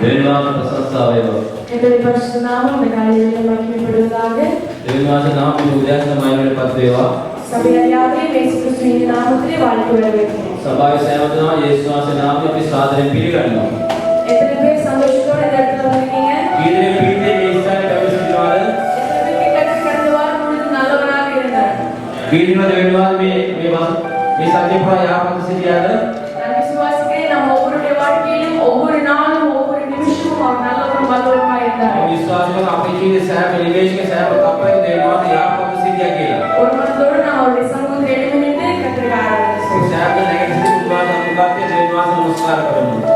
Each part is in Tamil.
தேவனான பிரசன்னத்தாவேவோ எங்கள் பரிசுத்த நாமம் இந்த காலையில் மகிமைப்படுவதாக. தேவனான நாமம் உதயத்தை மகிமைப்படுத்த தேவா சபையாரே இயேசு கிறிஸ்துவின் நாமத்திலே வாழ்த்து வரவேற்கிறோம். சபாய சேவகனா இயேசுவின் நாமத்தில் சாதனை பிரிகணும். எத்தனை பேர் சந்தோஷத்தோட இந்த இடத்துல வந்திருக்கீங்க? கீழே பீட்டே இயேசுவை கவிசிக்கிறார். எத்தனை பேர் கேட்ட கடந்த வாரம் முழுவதும் நல்லவராக இருந்தார்? கீழின வேண்டுவால் மே சத்தியபுரா யாபத்து சிறியாது. நான் விசுவாசிக்கிறேன் நம்ம ஒவ்வொருடைய வாழ்க்கையிலும் ஒவ்வொரு நாளும் ஒவ்வொரு நிமிஷமும் அவர் நல்லவரும் வல்லவருமாய் இருந்தார். विश्वासों आपके की साहब निवेश के साहब कपड़े देना तो यार को सीधा किया ஒரு மனதோடு நாம் அவருடைய சமூகத்தில் எழுந்து கர்த்தரை ஆராதிப்போம். साहब ने नेगेटिव बात हम करके देवा से नमस्कार करेंगे.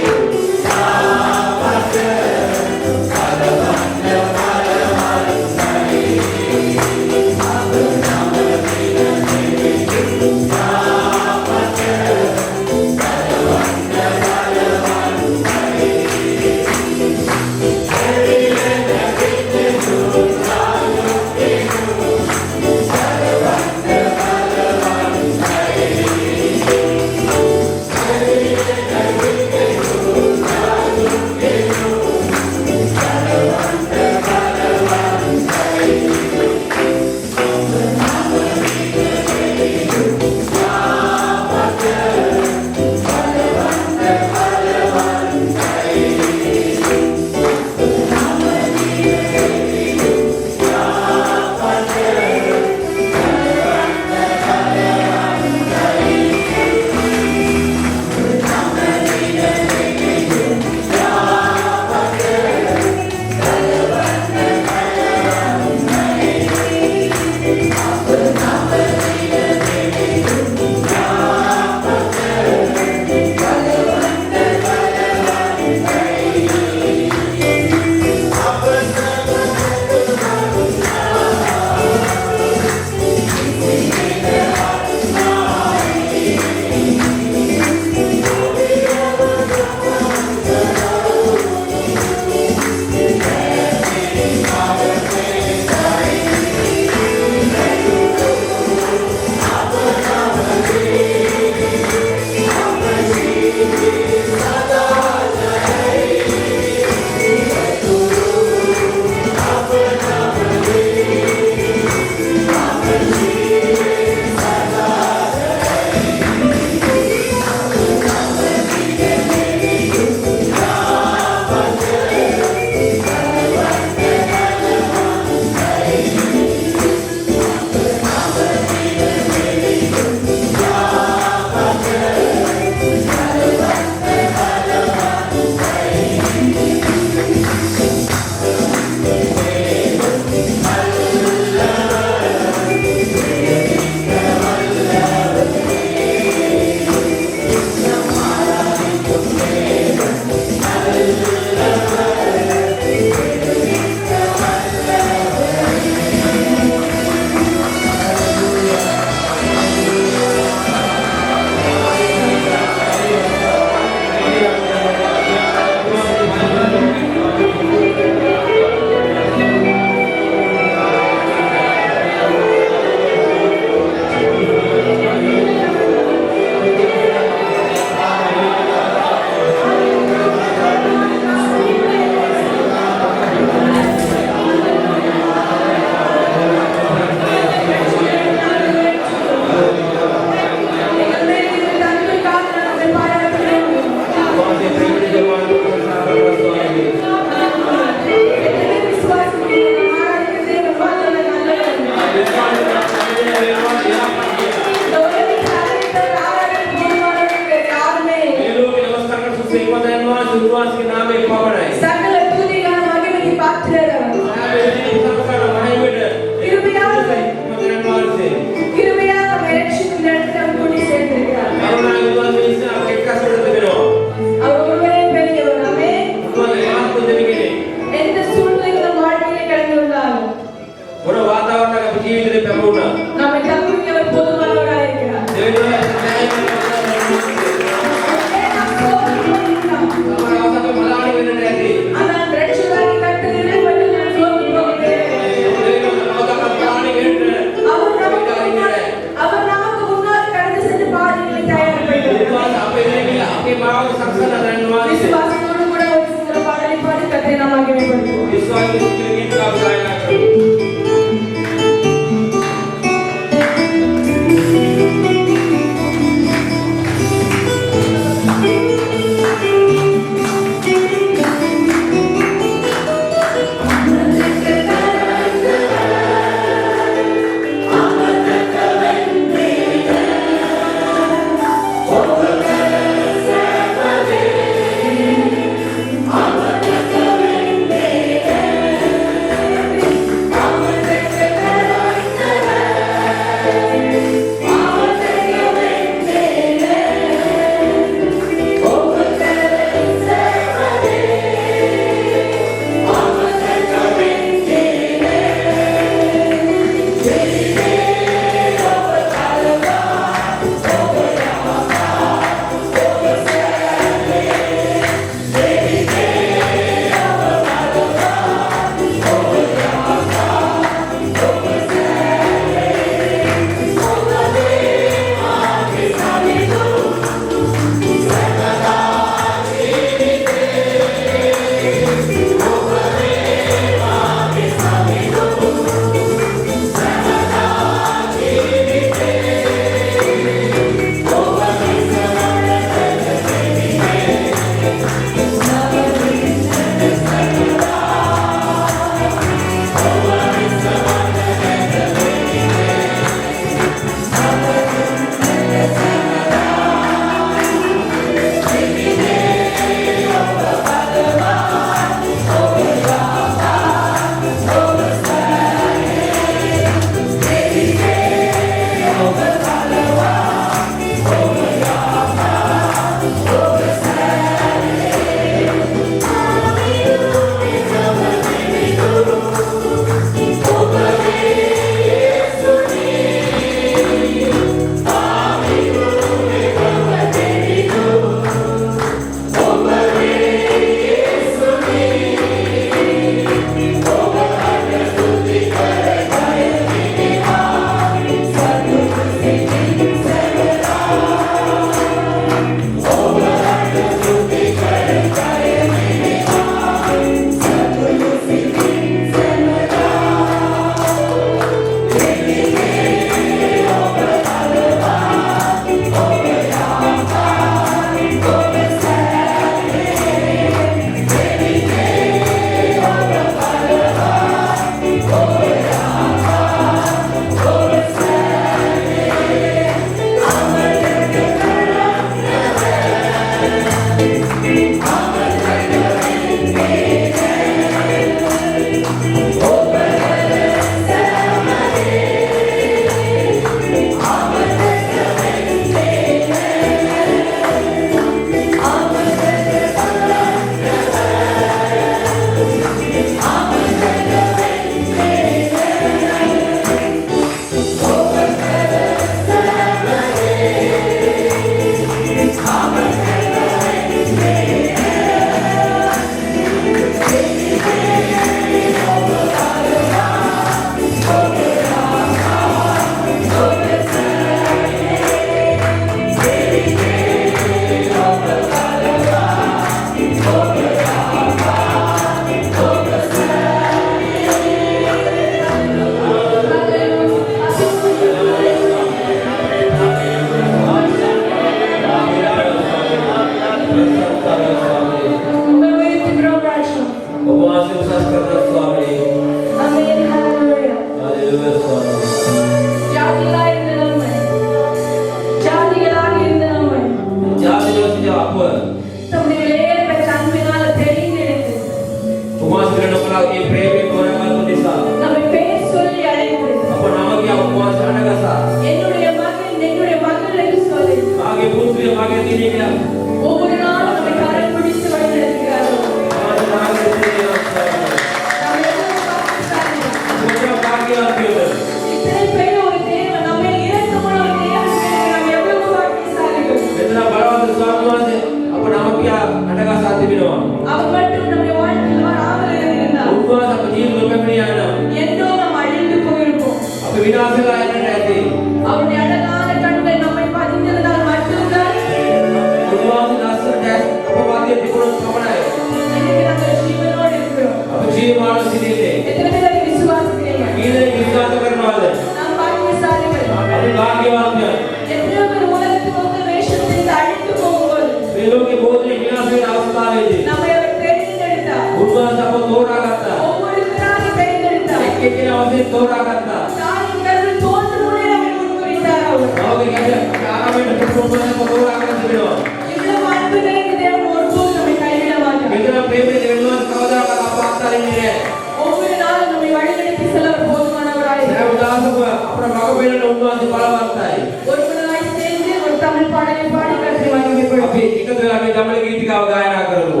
වෙනට උන්වහන්සේ බලවත්යි. ஒருவனாய் சேர்ந்து ஒரு தமிழ் பாடலை பாடி கர்த்தரை மகிமைப்படுத்துவோம். අපි එකතු වෙලා මේ දඹල ගීතිකාව ගායනා කරමු.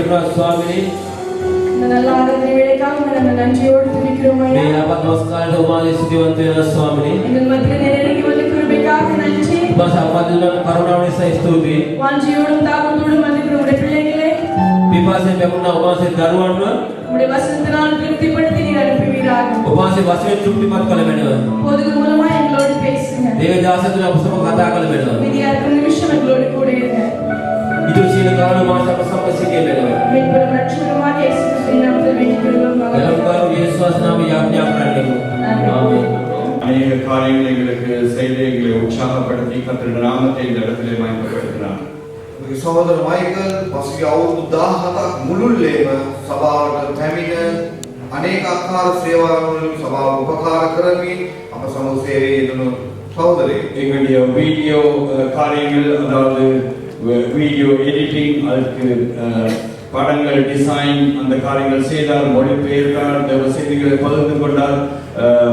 වෙනවා ස්වාමිනේ. நல்ல ஆராதனை வேளைக்காக நாங்கள் நன்றியோடு துதிக்கிறோம் ஐயா. මේ යහපත් දවස්කාලයට ඔබගේ ස්තුතිවන්ත වෙනවා ස්වාමිනේ. எங்கள் மத்தியில் நிறைவேறி வந்த கிருபைக்காக நன்றி. ඔබ සම්පූර්ණ කරුණාව නිසා ස්තුතියි. வாஞ்சியோடும் தாகத்தோடும் வந்திருக்கிற உடைய பிள்ளைகளே පිපාසයෙන් පැමුණා ඔබගේ දරුවන්ව உடைய வசனத்தினால் திருப்திப்படுத்தி நீர் அனுப்புவீராக. ඔබගේ වශයෙන් තෘප්තිමත් කළ වෙනවා. போதகர் மூலமா எங்களோடு பேசுங்க. දේව දාසතුන් අප සමග කතා කළ වෙනවා. மீதியா இருக்கிற நிமிஷம் எங்களோடு கூட இருங்க. ඉදිරි සීල කාලය මාස අප සමග සිටිය වෙනවා. மீட்பரும் ரட்சகருமாக இயேசு கிறிஸ்துவின் நாமத்தில் வேண்டிக்கொள்கிறோம். එලම්කාරු යේසුස් වහන්සේ නාමයෙන් යාඥා කරන්නකෝ. ආමේන්. அநேக காரியங்களை எங்களுக்கு செய்து எங்களை உற்சாகப்படுத்தி கர்த்தருடைய நாமத்தை இந்த இடத்திலே மகிமைப்படுத்தினார். සහෝදර මයිකල් පසුගිය අවුරුදු 17ක් මුළුල්ලේම සභාවට පැමිණ අනේක ආකාර සේවාවලින් සභාව උපකාර කරමින් අප සමග සේවයේ යෙදුණු සහෝදරයෙක්. எங்களுடைய வீடியோ காரியங்கள், அதாவது வீடியோ எடிட்டிங், அதுக்கு படங்கள் டிசைன், அந்த காரியங்கள் செய்தார், மொழிபெயர்த்தார், தேவ செய்திகளை பகிர்ந்து கொண்டார்,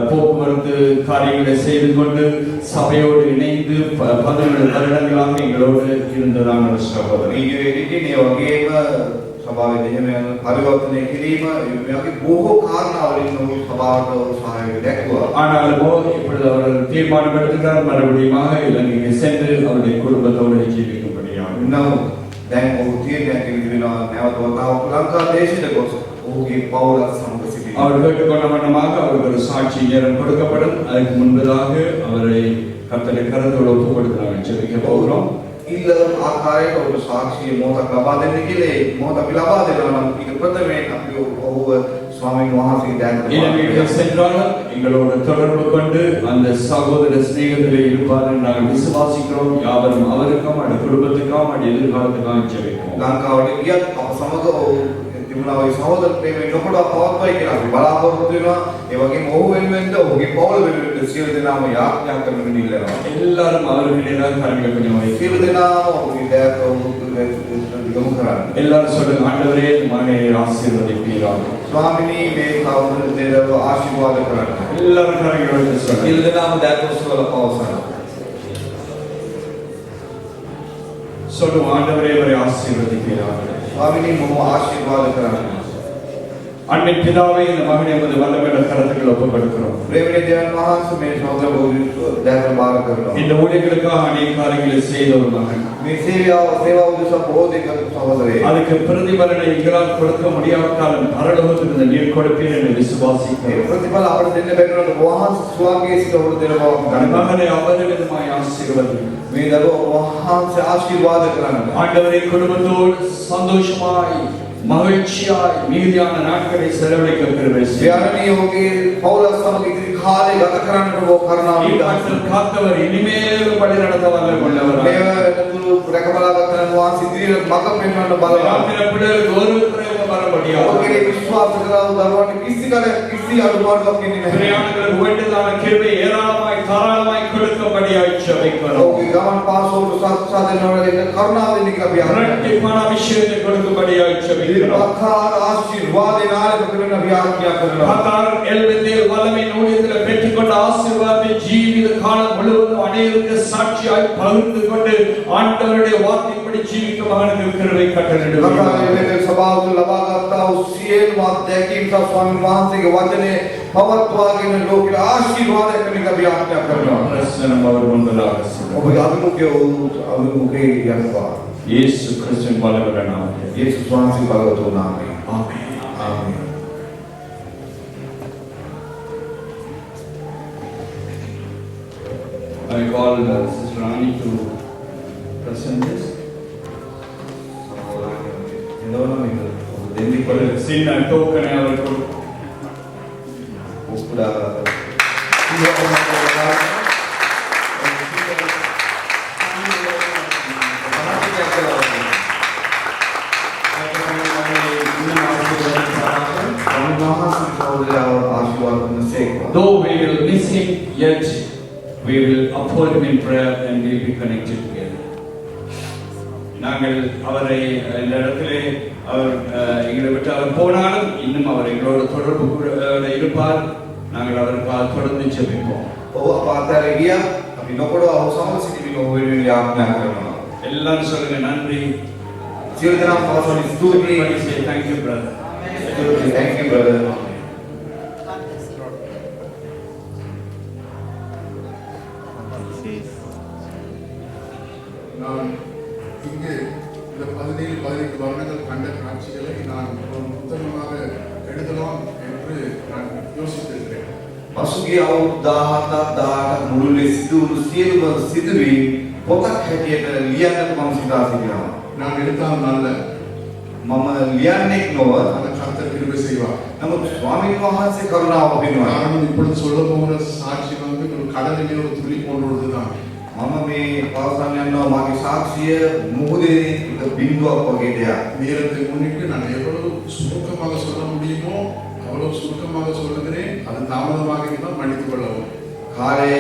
போக்குவரத்து காரியங்களை செய்து கொண்டு சபையோடு இணைந்து 17 வருடங்களாக எங்களோடு இருந்த நாங்கள் சகோதரர். වීඩියෝ එඩිටින් ඒ වගේම සභාවේ දෙහිම පරිවර්තනය කිරීම මේ බොහෝ කාරණාවලින් ඔහු සභාවට සහාය දැක්වුවා. ஆனாலுமோ இப்பொழுது அவர் தீர்மானம் எடுத்துட்டார், மறுபடியுமாக இலங்கைக்கு சென்று அவருடைய குடும்பத்தோடு ஜீவிக்கும்படியாக. නමුත් දැන් ඔහු තීරණයක් ඉදිරිනවා නැවත වතාවක් ලංකා දේශයට ගොස් ඔහුගේ පවුලත් සමග සිටිනවා. அவர் கேட்டுக்கொண்ட வண்ணமாக அவருக்கு ஒரு சாட்சி நேரம் கொடுக்கப்படும். அதுக்கு முன்பதாக அவரை கர்த்தருடைய கரத்தோடு ஒப்புக் கொடுத்து நாங்கள் ஜெபிக்க போகிறோம். ඉල්ලන ආකාරයට ඔහුට සාක්ෂිය මොහොතක් ලබා දෙන්න කියලා ඒ මොහොත අපි ලබා දෙනවා නම් ඊට ප්‍රථමයෙන් අපි ඔහුව ස්වාමීන් වහන්සේගේ இலங்கைக்கு சென்றாலும் எங்களோடு தொடர்பு கொண்டு அந்த சகோதர சிநேகத்திலே இருப்பார் என்று நாங்கள் விசுவாசிக்கிறோம். யாவரும் அவருக்கும் அவருடைய குடும்பத்துக்கும் அவருடைய எதிர்காலத்துக்காக ஜெபிப்போம். ලංකාවට ගියත් අප සමග ඔහු තිබුණා වගේ සහෝදර ප්‍රේමයෙන් නොකොට පවත්වයි කියලා අපි බලාපොරොත්තු වෙනවා. ඒ වගේම ඔහු වෙනුවෙන්ද ඔහුගේ පවුල වෙනුවෙන්ද සියලු දෙනාම යාඥා කරන විදිහට எல்லாரும் அவர்களிடையே கரங்களை கொஞ்சம் வைத்து සියලු දෙනාම ඔහුගේ දෑත් යොමු කරන්න. எல்லாரும் சொல்லுங்க, ஆண்டவரே இந்த மகனை ஆசீர்வதிப்பீராக. ස්වාමිනී මේ කවුරුද දෙලව ආශිර්වාද කරන්න. எல்லாரும் கரங்களை வைத்து சொல்லுங்க. සියලු දෙනාම දෑත් ඔස්සවල පවසන්න. சொல்லுங்க, ஆண்டவரே இவரை ஆசீர்வதிப்பீராக. ස්වාමිනී මම ආශිර්වාද කරන්න. அன்பின் பிதாவே, இந்த மகனை எமது வல்லமையுள்ள கரத்துக்கள் ஒப்புக் கொடுக்கிறோம். ප්‍රේමයේ දේවයන් වහන්සේ මේ සහෝදර බෝධි දෑත් බාර කරනවා. இந்த ஊழியர்களுக்காக அநேக காரியங்களை செய்த ஒரு மகன், මේ සේවාව උදෙසා බෝධි කරන සහෝදරයෙක්. அதுக்கு பிரதிபலனை எங்களால் கொடுக்க முடியாவிட்டாலும் பரலோகத்தில் இந்த நீர் கொடுப்பீர் என்று ඒ விசுவாசிக்கிறோம். ප්‍රතිඵල අපිට දෙන්න බැරි වුණාට වහන්සේ ස්වාමීන් සිට උඩ දෙන බව அந்த ගන්නවා. மகனை அபரிமிதமாய் ஆசீர்வதியும். මේ දරුවා වහන්සේ ආශිර්වාද කරන්න. ஆண்டவரை குடும்பத்தோடு சந்தோஷமாய் மகிழ்ச்சியாய் மீதியான நாட்களை செலவழிக்க கிருபை செய்யும். යාරණී ඔහුගේ පවුල සමග ඉදිරි කාලය ගත කරන්නට ඔබ කරුණාව இம்மட்டும் காத்தவர் இனிமேலும் வழி நடத்த வல்ல கொண்டவர். රැකබලා ගන්න වහන්සේ ඉදිරියට මඟ පෙන්වන්න බලවත්. ஆந்திர பிள்ளைகளுக்கு ஒரு குறைவும் வர முடியாது. ඔහුගේ විශ්වාස කරන දරුවන්ට කිසි අඩුපාඩුවක් ඉන්නේ නැහැ. பிரயாணங்களுக்கு வேண்டுதான கிருபை ஏராளமாய் தாராளமாய் கொடுக்கும்படியாய் ஜெபிக்கிறோம். ඔහුගේ ගමන් පාසෝට සාධනවල කරුණාව දෙන්න කියලා අපි අහනවා. இரட்டிப்பான அபிஷேகத்தை கொடுக்கும்படியாய் ஜெபிக்கிறோம். ආකාර ආශිර්වාද නායක කරන අපි ආඥා කරනවා. கர்த்தர் எல்வெதில் வல்லமையின் ஊழியத்தில் பெற்றுக்கொண்ட ஆசீர்வாதத்தை ஜீவித காலம் முழுவதும் அநேகருக்கு சாட்சியாய் பகிர்ந்து கொண்டு ஆண்டவருடைய வார்த்தைப்படி ஜீவிக்க மகனுக்கு கிருபை கட்டளையிடுகிறார். ලංකාවේ සභාව තුළ ලබා ගන්නා වූ සියලුම අත්දැකීම් සහ ස්වාමීන් වහන්සේගේ වචනේ පවත්වාගෙන ලෝකෙට ආශිර්වාද කරන එක අපි ආඥා කරනවා. பிரசன்னம் அவர் முன்பதாக செல்லும். ඔබගේ අභිමුඛයේ යනවා. இயேசு கிறிஸ்துவின் வல்லமையுள்ள நாமத்தில். යේසුස් වහන්සේ බලවතු නාමයෙන්. ஆமென். ආමේන්. I call Sister Rani to present this. එනවා මේක. දෙන්නේ ஒரு சின்ன டோக்கனை அவருக்கு උපුඩා Though we will miss him, yet we will uphold him in prayer and we will be connected together. நாங்கள் அவரை இந்த இடத்திலே அவர் எங்களை விட்டு அவர் போனாலும் இன்னும் அவர் எங்களோட தொடர்பு இருப்பார். நாங்கள் அவருக்காக தொடர்ந்து ஜெபிப்போம். ඔබ පාතර ගියා අපි නොකොඩ ඔහු සමග සිටින්න ඔහු වෙනුවෙන් යාඥා කරනවා. எல்லாரும் சொல்லுங்க, நன்றி සියලු දෙනාම පවසන ස්තුතියි. Everybody say thank you, brother. Thank you, brother. நான் இங்கே இந்த 17-18 வருடங்கள் கண்ட காட்சிகளை நான் ஒரு புத்தகமாக எழுதலாம் என்று நான் யோசித்திருக்கிறேன். පසුගිය අවුරුදු 17-18 මුළුල්ලේ සිදුවුණු සියලුම සිදුවීම් පොතක් හැටියට ලියන්නට මම සිතා සිටිනවා. நான் எழுத்தாளன் அல்ல, මම ලියන්නෙක් නොව அந்த கர்த்தர் கிருபை செய்வார். නමුත් ස්වාමීන් වහන්සේ කරුණාව පෙන්වනවා. நான் இப்பொழுது சொல்ல போகிற சாட்சி வந்து ஒரு கடலிலே ஒரு துளி போன்றதுதான். මම මේ පවසන්න යනවා මාගේ සාක්ෂිය මුහුදේ එක බිඳුවක් වගේ දෙයක්. நேரத்தை முன்னிட்டு நான் எவ்வளவு சுருக்கமாக சொல்ல முடியுமோ அவ்வளவு சுருக்கமாக சொல்லுகிறேன். அது தாமதமாக இருந்தால் மன்னித்துக் கொள்ளவும். කාලය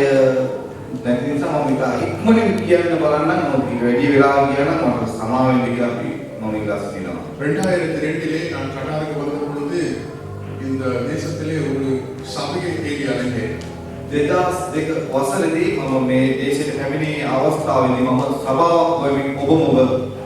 නැති නිසා මම ඉතා ඉක්මනින් කියන්න බලන්නම්. මම ඊට වැඩි වෙලාවක් කියනවා මට සමාව වෙන්න කියලා අපි මම ඉල්ලා සිටිනවා. 2002 நான் கர்நாடக வந்த பொழுது இந்த தேசத்திலே ஒரு சபையை தேடி அலைந்தேன். 2002 වසරේදී මම මේ දේශයට පැමිණි අවස්ථාවේදී මම සභාවක් වෙමින් ඔබ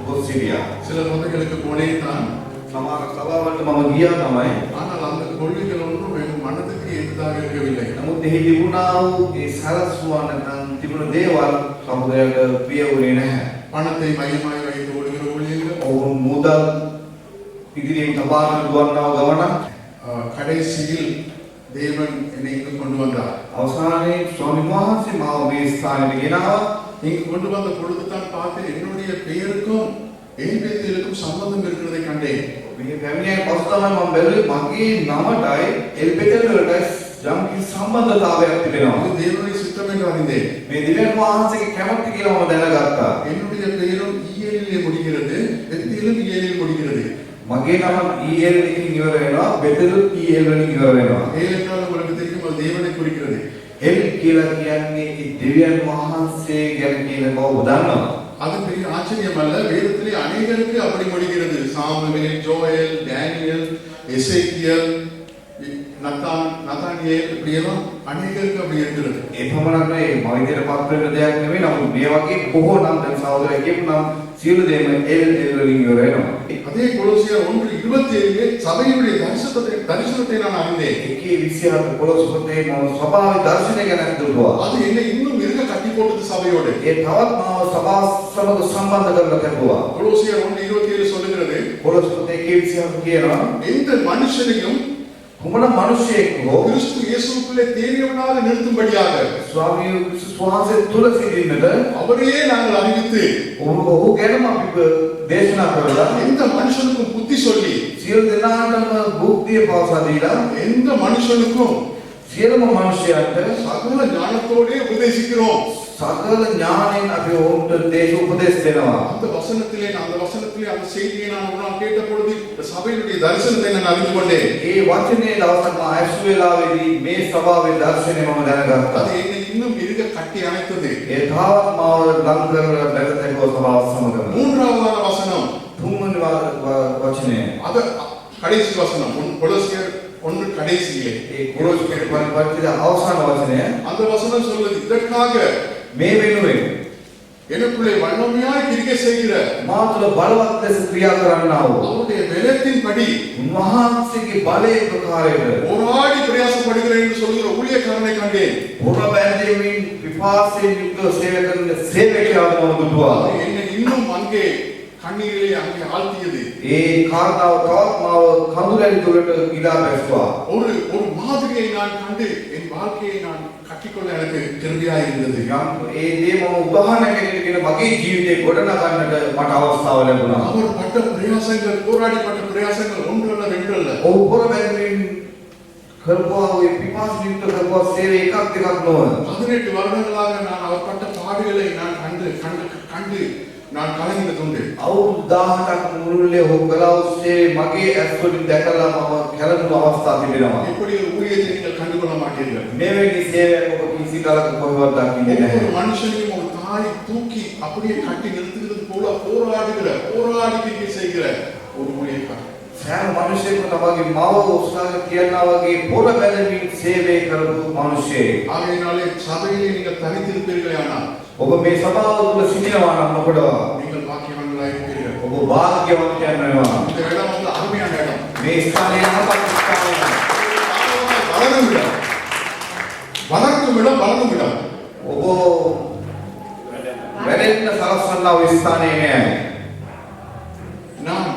ගොස් සිටියා. சில சபைகளுக்கு போனேன் தான். සමහර සභාවලට මම ගියා තමයි. ஆனால் அந்த கொள்கைகள் ஒன்றும் என் மனதுக்கு எதிராக இருக்கவில்லை. නමුත් එහි තිබුණා වූ ඒ සරසුව නැත්නම් තිබුණු දේවල් සමුදයට ප්‍රිය වුණේ නැහැ. பணத்தை மையமாய் வைத்து ஓடுகிற ஊழியர்கள், ඔවුන් මුදල් ඉදිරියෙන් තබාගෙන දුවන්නා වූ ගමන கடைசியில் தேவன் என்னை இங்கு கொண்டு வந்தார். අවසානයේ ස්වාමීන් වහන්සේ මාව මේ ස්ථානෙට ගෙනාවා. இங்கு கொண்டு வந்த பொழுது தான் பார்த்தேன் என்னுடைய பெயருக்கும் எலிபெத்தேலுக்கும் சம்பந்தம் இருக்கிறதை கண்டேன். මේ පැමිණියන් පසු තමයි මම බැලුවේ මගේ නමටයි එල්බෙතෙල් වලටයි යම් කිසි සම්බන්ධතාවයක් තිබෙනවා. அது தேவனுடைய சித்தம் என்று அறிந்தேன். මේ දිව්‍යන් වහන්සේගේ කැමැත්ත කියලා මම දැනගත්තා. என்னுடைய பெயரும் ஈயலிலே முடிகிறது, பெத்தேலும் ஈயலில் முடிகிறது. මගේ නම ඊඑල් එකකින් ඉවර වෙනවා, බෙතෙලුත් ඊඑල් වලින් ඉවර වෙනවා. ஏனென்றால் உங்களுக்கு தெரியும் அது தேவனை குறிக்கிறது. එල් කියලා කියන්නේ ඒ දිව්‍යන් වහන්සේ ගැන කියන බව ඔබ දන්නවා. அது பெரிய ஆச்சரியம் அல்ல. வேதத்திலே அநேகருக்கு அப்படி முடிகிறது. Samuel, Joel, Daniel, Ezekiel, Nathaniel இப்படியெல்லாம் அநேகருக்கு அப்படி இருக்கிறது. ඒ පමණක් නෙවෙයි මම ඉදිරියට පත් වෙන දෙයක් නෙවෙයි. නමුත් මේ වගේ බොහෝ නම් දැන් සහෝදරයෙක් කියපු නම් සියලු දේම එල් වලින් ඉවර වෙනවා. அதே கொலோசியர் 1:27 சபையுடைய தரிசனத்தை நான் அறிந்தேன். 1:27 කොලොස් පොතේ මම ස්වභාවික දර්ශනය ගැන හිතුවා. அது என்னை இன்னும் இருக கட்டி போட்டது சபையோடு. ඒ තවත් මාව සභාව සමග සම්බන්ධ කරලා තිබුවා. கொலோசியர் 1:27 சொல்லுகிறது, කොලොස් පොතේ 1:27 කියනවා எந்த மனுஷனையும் කුමන මිනිසෙක් හෝ கிறிஸ்து இயேசுவுக்குள்ளே தேறியவனாக நிறுத்தும்படியாக ස්වාමී ක්‍රිස්තුස් වහන්සේ තුල සිටින්නට அவரையே நாங்கள் அறிவித்து ඔහු ගැනම අපි දේශනා කරලා எந்த மனுஷனுக்கும் புத்தி சொல்லி සියලු දෙනාටම බුද්ධිය පවසා දීලා எந்த மனுஷனுக்கும் සියලුම මිනිසයන්ට சகல ஞானத்தோடே உபதேசிக்கிறோம். සකල ඥාණයෙන් අපි ඔවුන්ට දේශ උපදේශ දෙනවා. அந்த வசனத்திலே அந்த செய்தியை நான் ஒரு நாள் கேட்ட பொழுது இந்த சபையினுடைய தரிசனத்தை நான் அறிந்து கொண்டேன். ඒ වචනේ දවසක් මා ඇසු වෙලාවේදී මේ සභාවේ දර්ශනය මම දැනගත්තා. அது என்னை இன்னும் இருக கட்டி அணைத்தது. ඒ තාවත් මාව ලං කරලා දැකතකෝ සභාව සමගම. மூன்றாவதான வசனம், තුන්වෙනි වචනය. அது கடைசி வசனம், கொலோசியர் 1 கடைசியிலே. ඒ කොලොස් පරිපත්තියේ අවසාන වචනය. அந்த வசனம் சொல்லுது, இதற்காக මේ වෙනුවෙන් எனக்குள்ளே வல்லமையாய் கிரியை செய்கிற මා තුළ බලවත් ලෙස ක්‍රියා කරන්නා වූ அவருடைய பலத்தின்படி උන්වහන්සේගේ බලයේ ප්‍රකාරයට போராடி பிரயாசப்படுகிறேன் என்று சொல்கிற ஊழியக்காரனை கண்டேன். පොර බැඳෙමින් විපාසයෙන් යුක්තව සේවය කරන සේවකයාව මම දුටුවා. என்னை இன்னும் அங்கே கண்ணீரிலே அங்கே ஆழ்த்தியது. ඒ කාරණාව තවත් මාව කඳුරැලි තුළට ගිලා බැස්සුවා. ஒரு மாதிரியை நான் கண்டு என் வாழ்க்கையை நான் கட்டிக்கொள்ள எனக்கு கிருபையாய் இருந்தது. ඒ දේ මම උදාහරණයකට මගේ ජීවිතේ ගොඩනගන්නට මට අවස්ථාව ලැබුණා. அவர் பட்ட பிரயாசங்கள், போராடிப்பட்ட பிரயாசங்கள் ஒன்றல்ல ரெண்டல்ல. ඔහු පොර බැඳෙමින් කරපුවා ඔය පිපාසයෙන් යුක්ත කරපුවා සේවය එකක් දෙකක් නොව 18 வருடங்களாக நான் அவர் பட்ட பாடுகளை நான் கண்டு நான் கலங்கினதுண்டு. අවුරුදු 18ක් මුළුල්ලේ ඔහු කළා ඔස්සේ මගේ ඇස් වලින් දැකලා මම කැළඹුණු අවස්ථා තිබෙනවා. இப்படி ஒரு ஊழியத்தை நீங்கள் கண்டுகொள்ள மாட்டீர்கள். මෙවැනි සේවයක් ඔබ කිසි කාලයක කොහෙවත් දකින්නේ ஒவ்வொரு නැහැ. மனுஷனையும் ஒரு தாய் தூக்கி அப்படியே கட்டி நிறுத்துகிறது போல போராடி கிரியை செய்கிற ஒரு ஊழியக்காரர். සෑම මිනිසෙකුම තමගේ මව උත්සාහ කියනවා වගේ පොර බැඳමින් සේවය කරපු මිනිසෙක්. ஆகையினாலே சபையிலே நீங்கள் தனித்திருப்பீர்களே ஆனால் ඔබ මේ සභාව තුළ සිටිනවා නම් ඔබට நீங்கள் பாக்கியவான்களாய் இருப்பீர்கள். ඔබ භාග්‍යවන්තයන් වෙනවා. இந்த இடம் வந்து அருமையான இடம். මේ ස්ථානය යහපත් ස්ථානයක්. வளரும் இடம். வளர்க்கும் இடம், வளரும் இடம். ඔබ වැඩෙන්න සලස්වන්නා වූ ස්ථානය නෑ. நான்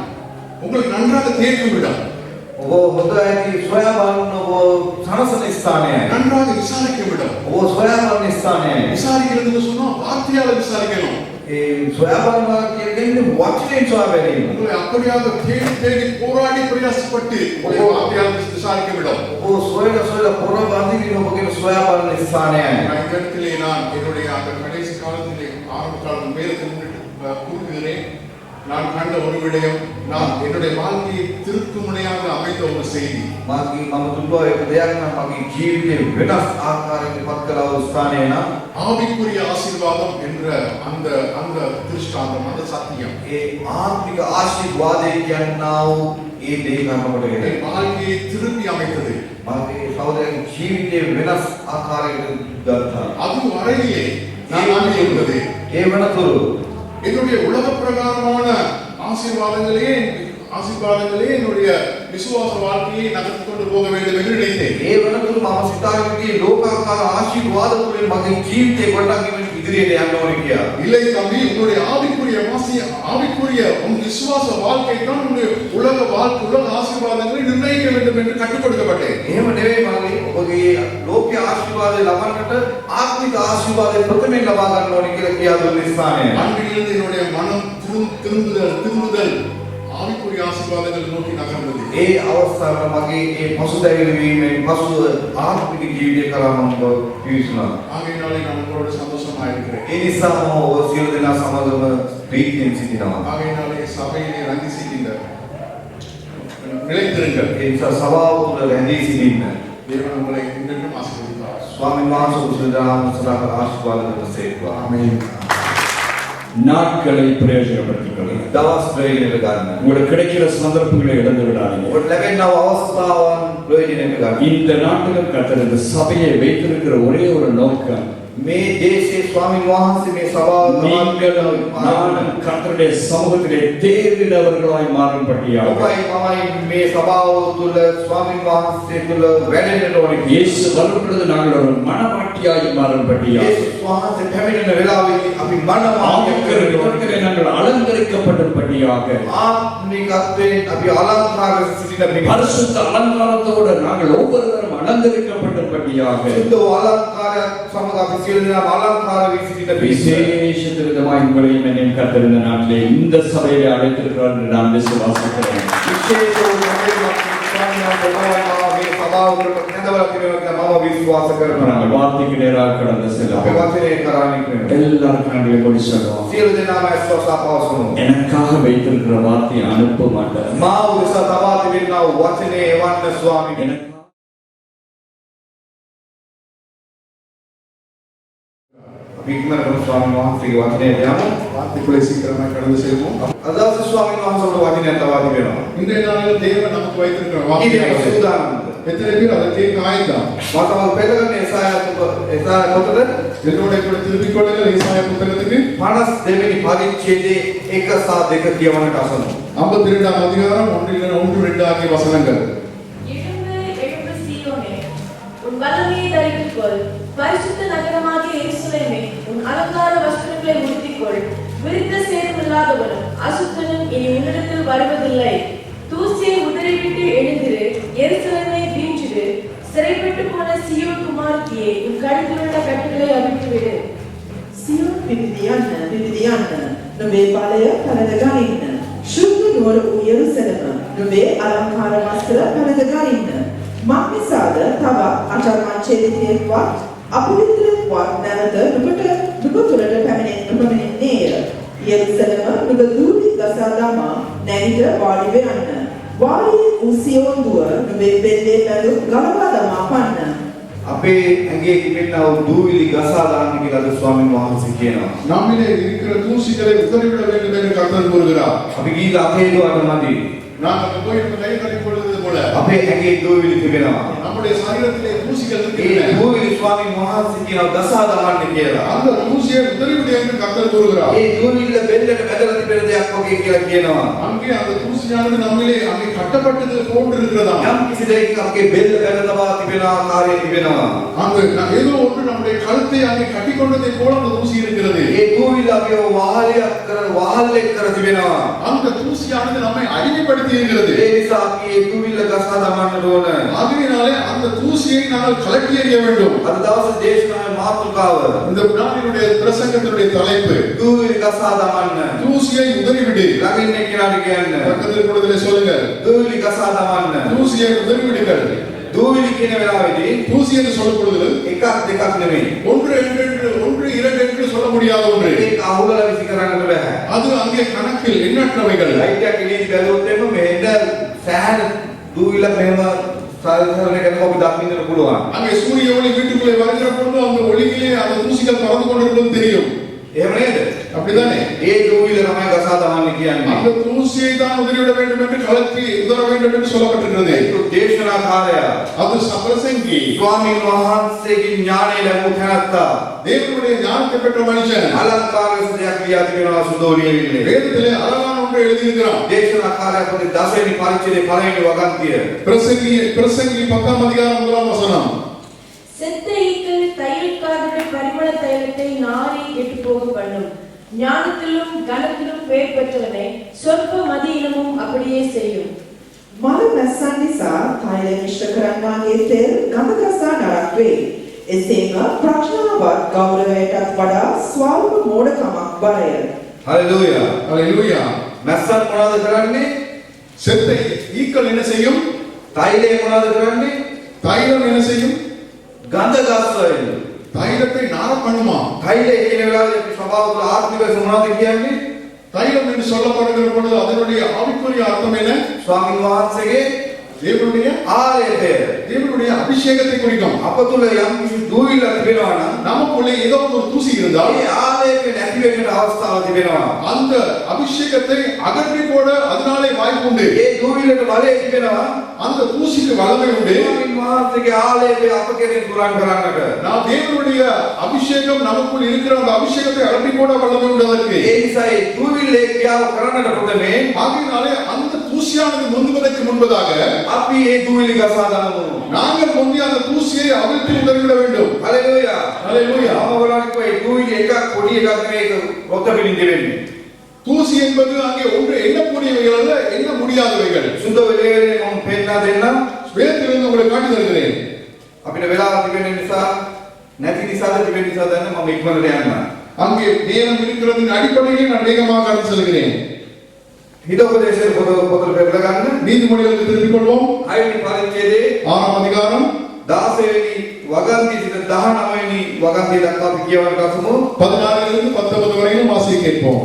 உங்களுக்கு நன்றாக தேற்றும் இடம். ඔබ හොඳ ඇති සොයා බලන ඔබ සනසන ස්ථානයයි. நன்றாக விசாரிக்கும் இடம். ඔබ සොයා බලන ස්ථානයයි. விசாரிக்கிறதுன்னு சொன்னா வார்த்தையால விசாரிக்கணும். ඒ සොයා බලනවා කියන්නේ වචනයෙන් සොයා බැලීම. உங்களை அப்படியாக தேடி தேடி போராடி பிரயாசப்பட்டு உங்களை வார்த்தையால் விசாரிக்க விடும். ඔබ සොයලා පොර බඳින්න ඔබගේ සොයා බලන ස්ථානයයි. இந்த இடத்திலே நான் என்னுடைய அந்த கடைசி காலத்திலே ஆரம்ப காலம் மேலுக்கு கூறுகிறேன். நான் கண்ட ஒரு விடயம், நான் என்னுடைய வாழ்க்கையை திருப்புமுனையாக அமைத்த ஒரு செய்தி. මම දුන්නා එක දෙයක් නම් මගේ ජීවිතේ වෙනස් ආකාරයකට පත් කළා වූ ස්ථානය නම් ஆவிக்குரிய ஆசீர்வாதம் என்ற அந்த அந்த திருஷ்டாந்தம், அந்த சத்தியம் ඒ ආත්මික ආශිර්වාදය කියනා වූ ඒ දේ කරනකොට என் வாழ்க்கையை திருப்பி அமைத்தது. මගේ සහෝදරයන් ජීවිතේ වෙනස් ආකාරයකට ගත්තා. அது வரையிலே நான் நம்பி இருந்தது. ඒ වෙනතුරු என்னுடைய உலக பிரகாரமான ஆசீர்வாதங்களே என்னுடைய விசுவாச வாழ்க்கையை நகர்த்தி கொண்டு போக வேண்டும் என்று நினைத்தேன். ඒ වෙනතුරු මම සිතාගත්තේ ලෝකාකාර ආශිර්වාද වලින් මගේ ජීවිතේ කොටගෙන ඉදිරියට යන්න ඕනේ කියලා. இல்லை தம்பி, உங்களுடைய ஆவிக்குரிய உன் விசுவாச வாழ்க்கை தான் உங்களுடைய உலக ஆசீர்வாதங்களை நிர்ணயிக்க வேண்டும் என்று கற்றுக் கொடுக்கப்பட்டேன். එහෙම නෙවෙයි මගේ ඔබගේ ලෝකීය ආශිර්වාදය ලබන්නට ආත්මික ආශිර්වාදය ප්‍රථමයෙන් ලබා ගන්න ඕනේ කියලා කියා දුන්න ස්ථානය. அன்றிலிருந்து என்னுடைய மனம் திரும்புதல் ஆவிக்குரிய ஆசீர்வாதங்களை நோக்கி நகர்ந்தது. ඒ අවස්ථාවේ මගේ ඒ පසුතැවිලි වීමෙන් පසුව ආත්මික ජීවිතය කරා මම පිවිසුණා. ஆகையினாலே நான் உங்களோட சந்தோஷமா இருக்கிறேன். ඒ නිසා මම ඔබ සියලු දෙනා සමගම ප්‍රීතියෙන් සිටිනවා. ஆகையினாலே சபையிலே ரங்கி சிக்கின்ற நிலைத்திருங்கள். ඒ නිසා සභාව තුළ රැඳී සිටින්න. தேவன் உங்களை இன்றைக்கும் ஆசீர்வதிப்பார். ස්වාමීන් වහන්සේ ඔබ සියලු දෙනාම සදා ආශිර්වාද කරසේක්වා. ஆமென். நாட்களை பிரயோஜனப்படுத்திக் கொள்ளுங்கள். දවස් ප්‍රයෝජනයට ගන්න. உங்களுக்கு கிடைக்கிற சந்தர்ப்பங்களை இழந்து விடாதீங்க. ඔබට ලැබෙනා අවස්ථාවන් ප්‍රයෝජනයට ගන්න. இந்த நாட்டிலும் கர்த்தர் இந்த சபையை வைத்திருக்கிற ஒரே ஒரு நோக்கம், මේ දේශයේ ස්වාමීන් වහන්සේ මේ සභාව நீங்களும் நானும் கர்த்தருடைய சமூகத்திலே தேறினவர்களாய் மாறும்படியாக ඔබයි මමයි මේ සභාව තුළ ස්වාමීන් වහන්සේ තුළ වැඩෙන්න ඕනේ. இயேசு வரும்பொழுது நாங்கள் ஒரு மனவாட்டியாய் மாறும்படியாக යේසුස් වහන්සේ පැමිණෙන වෙලාවෙදී අපි ஆவிக்குரிய விதத்திலே நாங்கள் அலங்கரிக்கப்பட்டபடியாக ආත්මිකත්වයෙන් අපි අලංකාර සිටින පිණිස பரிசுத்த அலங்காரத்தோடு நாங்கள் ஒவ்வொருவரும் அலங்கரிக்கப்பட்டபடியாக සුද්ධ අලංකාරයක් සමග අපි සියලු දෙනාම අලංකාර වී සිටින පිණිස விசேஷ விதமாய் உங்களையும் என்னையும் கர்த்தர் இந்த நாட்டிலே இந்த சபையிலே அழைத்திருக்கிறார் என்று நான் விசுவாசிக்கிறேன். විශේෂ වූ ස්වාමීන් වහන්සේ මේ සභාව වලට කැඳවලා තිබෙනවා කියලා මම විශ්වාස කරනවා. நாங்கள் வார்த்தைக்கு நேராக கடந்த செல்ல අපි වචනේ කරන්නේ කියලා. எல்லாருக்கும் நன்றி கொடி சொல்லுவோம். සියලු දෙනාම ඇස්වසා පවසමු. எனக்காக வைத்திருக்கிற வார்த்தையை அனுப்ப மாட்டார். මා උදෙසා තබා තිබෙනා වූ වචනේ එවන්න ස්වාමීන් எனக்கு අපි ඉක්මනටම ස්වාමීන් වහන්සේගේ වචනයට යමු. வார்த்தைக்குள்ளே சீக்கிரமாக கடந்து செல்வோம். අද දවසේ ස්වාමීන් වහන්සේට වචනයක් තබා තිබෙනවා. இன்றைய நாளில் தேவன் நமக்கு வைத்திருக்கிற ඉතින් வார்த்தை සූදානම්ද? எத்தனை பேர் அதை கேட்க ஆயத்தம்? මතම පෙළගන්නේ එසායා පොතද என்னோட கூட திருப்பிக் கொள்ளுங்கள். ஏசாயா புத்தகத்துக்கு 52 වෙනි පරිච්ඡේදයේ 1 සහ 2 කියවන්නට අසමු. 52ஆம் அதிகாரம் 1-2 ஆகிய வசனங்கள். எழும்பு சீயோனே, உன் வல்லமையை தரித்துக்கொள். பரிசுத்த நகரமாகிய எருசலேமே, உன் அலங்கார வஸ்திரங்களை உடுத்திக்கொள். விருத்த சேதமில்லாதவனும் அசுத்தனும் இனி உன்னிடத்தில் வருவதில்லை. தூசியை உதறிவிட்டு எழுந்திரு, எருசலேமை வீழ்ச்சிடு. சிறைப்பட்டு போன சீயோன் குமாரத்தியே, உன் கழுத்திலுள்ள கட்டுகளை அவிழ்த்துவிடு. සියොන් පිවිදියන්න නොවේ බලය පැනදගනින්න ශුද්ධ නුවර වූ යෙරුසලම නොවේ අලංකාර වස්ත්‍ර පැනදගනින්න මක් නිසාද තවත් අචර්මන් චේතියෙක්වත් අපවිත්‍රවත් නැවත නුඹ තුළට පැමිණෙන්නේය. යෙරුසලම නුඹ දූලි ගසා දමා නැගිට වාඩි වෙන්න. වාඩි වූ සියොන් දුව නොවේ බෙල්ලේ බැඳු ගලවා දමා පන්න. අපේ ඇඟේ තිබෙනා වූ දූවිලි ගසා දාන්න කියලා අද ස්වාමීන් වහන්සේ කියනවා. நம்மிலே இருக்கிற தூசிகளை உதறிவிட வேண்டும் என்று கர்த்தர் கூறுகிறார். අපි ගීත අපේ දුවට මදි. நாம் அங்க போய் நம்ம கை தட்டி கொள்வது போல අපේ ඇඟේ දූවිලි තිබෙනවා. நம்முடைய சரீரத்திலே தூசிகள் ඒ இருக்கின்றன. දූවිලි ස්වාමීන් වහන්සේ කියනවා ගසා දමන්න කියලා. அந்த தூசியை உதறிவிடு என்று கர்த்தர் கூறுகிறார். ඒ දූවිල්ල බෙල්ලට වැදලා තිබෙන දෙයක් වගේ කියලා කියනවා. அங்கே அந்த தூசியானது நம்மிலே அங்கே கட்டப்பட்டது போன்று இருக்கிறதா. යම් කිසි දෙයකින් අපගේ බෙල්ල වැද තබා තිබෙන ආකාරය තිබෙනවා. அந்த ஏதோ ஒன்று நம்முடைய கழுத்தை அங்கே கட்டிக்கொண்டதை போல அந்த தூசி இருக்கிறது. ඒ දූවිල්ල අපිව වහලයක් කරන වහල්ලෙක් කර තිබෙනවා. அந்த தூசியானது நம்மை அடிமைப்படுத்தி இருக்கிறது. ඒ නිසා අපි ඒ දූවිල්ල ගසා දමන්න ඕන. ஆகையினாலே அந்த தூசியை நாங்கள் கலட்டி எறிய வேண்டும். අද දවසේ දේශනාවේ මාතෘකාව இந்த நாளினுடைய பிரசங்கத்தினுடைய தலைப்பு දූවිලි ගසා දමන්න. தூசியை உதறிவிடு. ළඟින් එක්කෙනාට කියන්න. பக்கத்தில் கூடதிலே சொல்லுங்க. දූවිලි ගසා දමන්න. தூசியை உதறிவிடுங்கள். දූවිලි කියන වෙලාවේදී தூசி என்று சொல்லப்படுவது එකක් දෙකක් නෙමෙයි. ஒன்று இரண்டு என்று சொல்ல முடியாத ஒன்று. ඒක අහුලලා විසි කරන්න බෑ. அது அங்கே கணக்கில் எண்ணற்றவைகள். ලයිට් එකක් එළියට බැලුවොත් එimhe මෙහෙද සෑහෙන දූවිලක් මෙහෙම සාධාරණ කරනකොට අපි දකින්නට පුළුවන්. அங்கே சூரிய ஒளி வீட்டுக்குள்ளே வருகிற பொழுது அந்த ஒளியிலே அந்த தூசிகள் பறந்து கொண்டிருப்பது தெரியும். එහෙම නේද? அப்படிதானே? ඒ දූවිල තමයි ගසා දමන්න කියන්නේ. அந்த தூசியை தான் உதறிவிட வேண்டும் என்று கலத்தி உதற வேண்டும் என்று சொல்லப்பட்டிருக்கிறது. ඒක දේශනාකාරයා அது பிரசங்கி ස්වාමීන් වහන්සේගේ ඥානය ලැබු තැනත්තා தேவனுடைய ஞானத்தை பெற்ற மனுஷன் අලංකාර දෙයක් ලියා තිබෙනවා සුදෝලියෙන්නේ. வேதத்திலே அழகான ஒன்றை எழுதியிருக்கிறான். දේශනාකාරයා පොතේ 10 වෙනි පරිච්ඡේදයේ පළවෙනි වගන්තිය. பிரசங்கி 10ஆம் அதிகாரம் 1ஆம் வசனம். செத்த ஈக்கள் தையல்காரருடைய பரிமள தைலத்தை நாரி கெட்டு போக பண்ணும். ஞானத்திலும் கனத்திலும் பேர் பெற்றவனை சொற்ப மதியினமும் அப்படியே செய்யும். මල මැස්සන් නිසා තෛල මිශ්‍ර කරන්නාගේ තෙල් ගඳ ගසා නරක් වේ. එසේම ප්‍රඥාවත් ගෞරවයටත් වඩා ස්වල්ප මෝඩකමක් බරය. හලෙලූයා. அல்லேலூயா. මැස්සන් මොනවද කරන්නේ? செத்த ஈக்கள் என்ன செய்யும்? තෛලය මොනවද කරන්නේ? தைலம் என்ன செய்யும்? ගඳ ගස්වයින්. தைலத்தை நார பண்ணுமா? තෛලය කියන වෙලාවේ අපි ස්වභාව තුළ ආත්මික මොනවද කියන්නේ? தைலம் என்று சொல்லப்படுகிற பொழுது அதனுடைய ஆவிக்குரிய அர்த்தம் என்ன? ස්වාමීන් වහන්සේගේ தேவனுடைய ආලයය. தேவனுடைய அபிஷேகத்தை குறிக்கும். අප තුළ යම් කිසි දූවිල්ලක් තිබෙනවා නම් நமக்குள்ளே ஏதோ ஒரு தூசி இருந்தால் ඒ ආලයක නැති වෙන්න අවස්ථාවක් තිබෙනවා. அந்த அபிஷேகத்தை அகற்றி போட அதனாலே வாய்ப்பு உண்டு. ඒ දූවිල්ලට බලය තිබෙනවා. அந்த தூசிக்கு வல்லமை உண்டு. ස්වාමීන් වහන්සේගේ ආලයක අප කෙරෙහි පුරන් කරන්නට. நாம் தேவனுடைய அபிஷேகம் நமக்குள் இருக்கிற அந்த அபிஷேகத்தை அகற்றி போட வல்லமை உண்டு அதற்கு. ඒ නිසා ඒ දූවිල්ලේ ක්‍රියාව කරන්නට පුතේ ஆகையினாலே அந்த தூசியானது முந்துவதற்கு முன்பதாக අපි ඒ දූවිලි ගසා දමමු. நாங்கள் முந்தி அந்த தூசியை அவிழ்த்து உதறிவிட வேண்டும். හලෙලූයා. ஹல்லேலூயா. ආවලක් වෙයි දූවිලි එකක් පොඩි එකක් මේක රොත පිළිඳ වෙන්නේ. தூசி என்பது அங்கே ஒன்று எண்ணக்கூடியவைகள் அல்ல, எண்ண முடியாதவைகள். සුද වෙලේනේ මම පෙන්නලා දෙන්නම්. வேதத்திலிருந்து உங்களை காட்டி தருகிறேன். අපිට වෙලාව තිබෙන නිසා නැති නිසාද තිබෙන නිසාද මම ඉක්මනට යන්නම්. அங்கே நேரம் இருக்கிறதின் அடிப்படையில் நான் வேகமாக கடந்து செல்கிறேன். හිතෝපදේශයේ පොත පෙරලා ගන්න. நீதிமொழிகளுக்கு திருப்பிக் கொள்வோம். 6 වෙනි පරිච්ඡේදයේ 6ஆம் அதிகாரம் 16 වෙනි වගන්තිය සිට 19 වෙනි වගන්තිය දක්වා අපි කියවන්න ගමු. 16லிருந்து 19 வரையிலும் வாசிக்க கேட்போம்.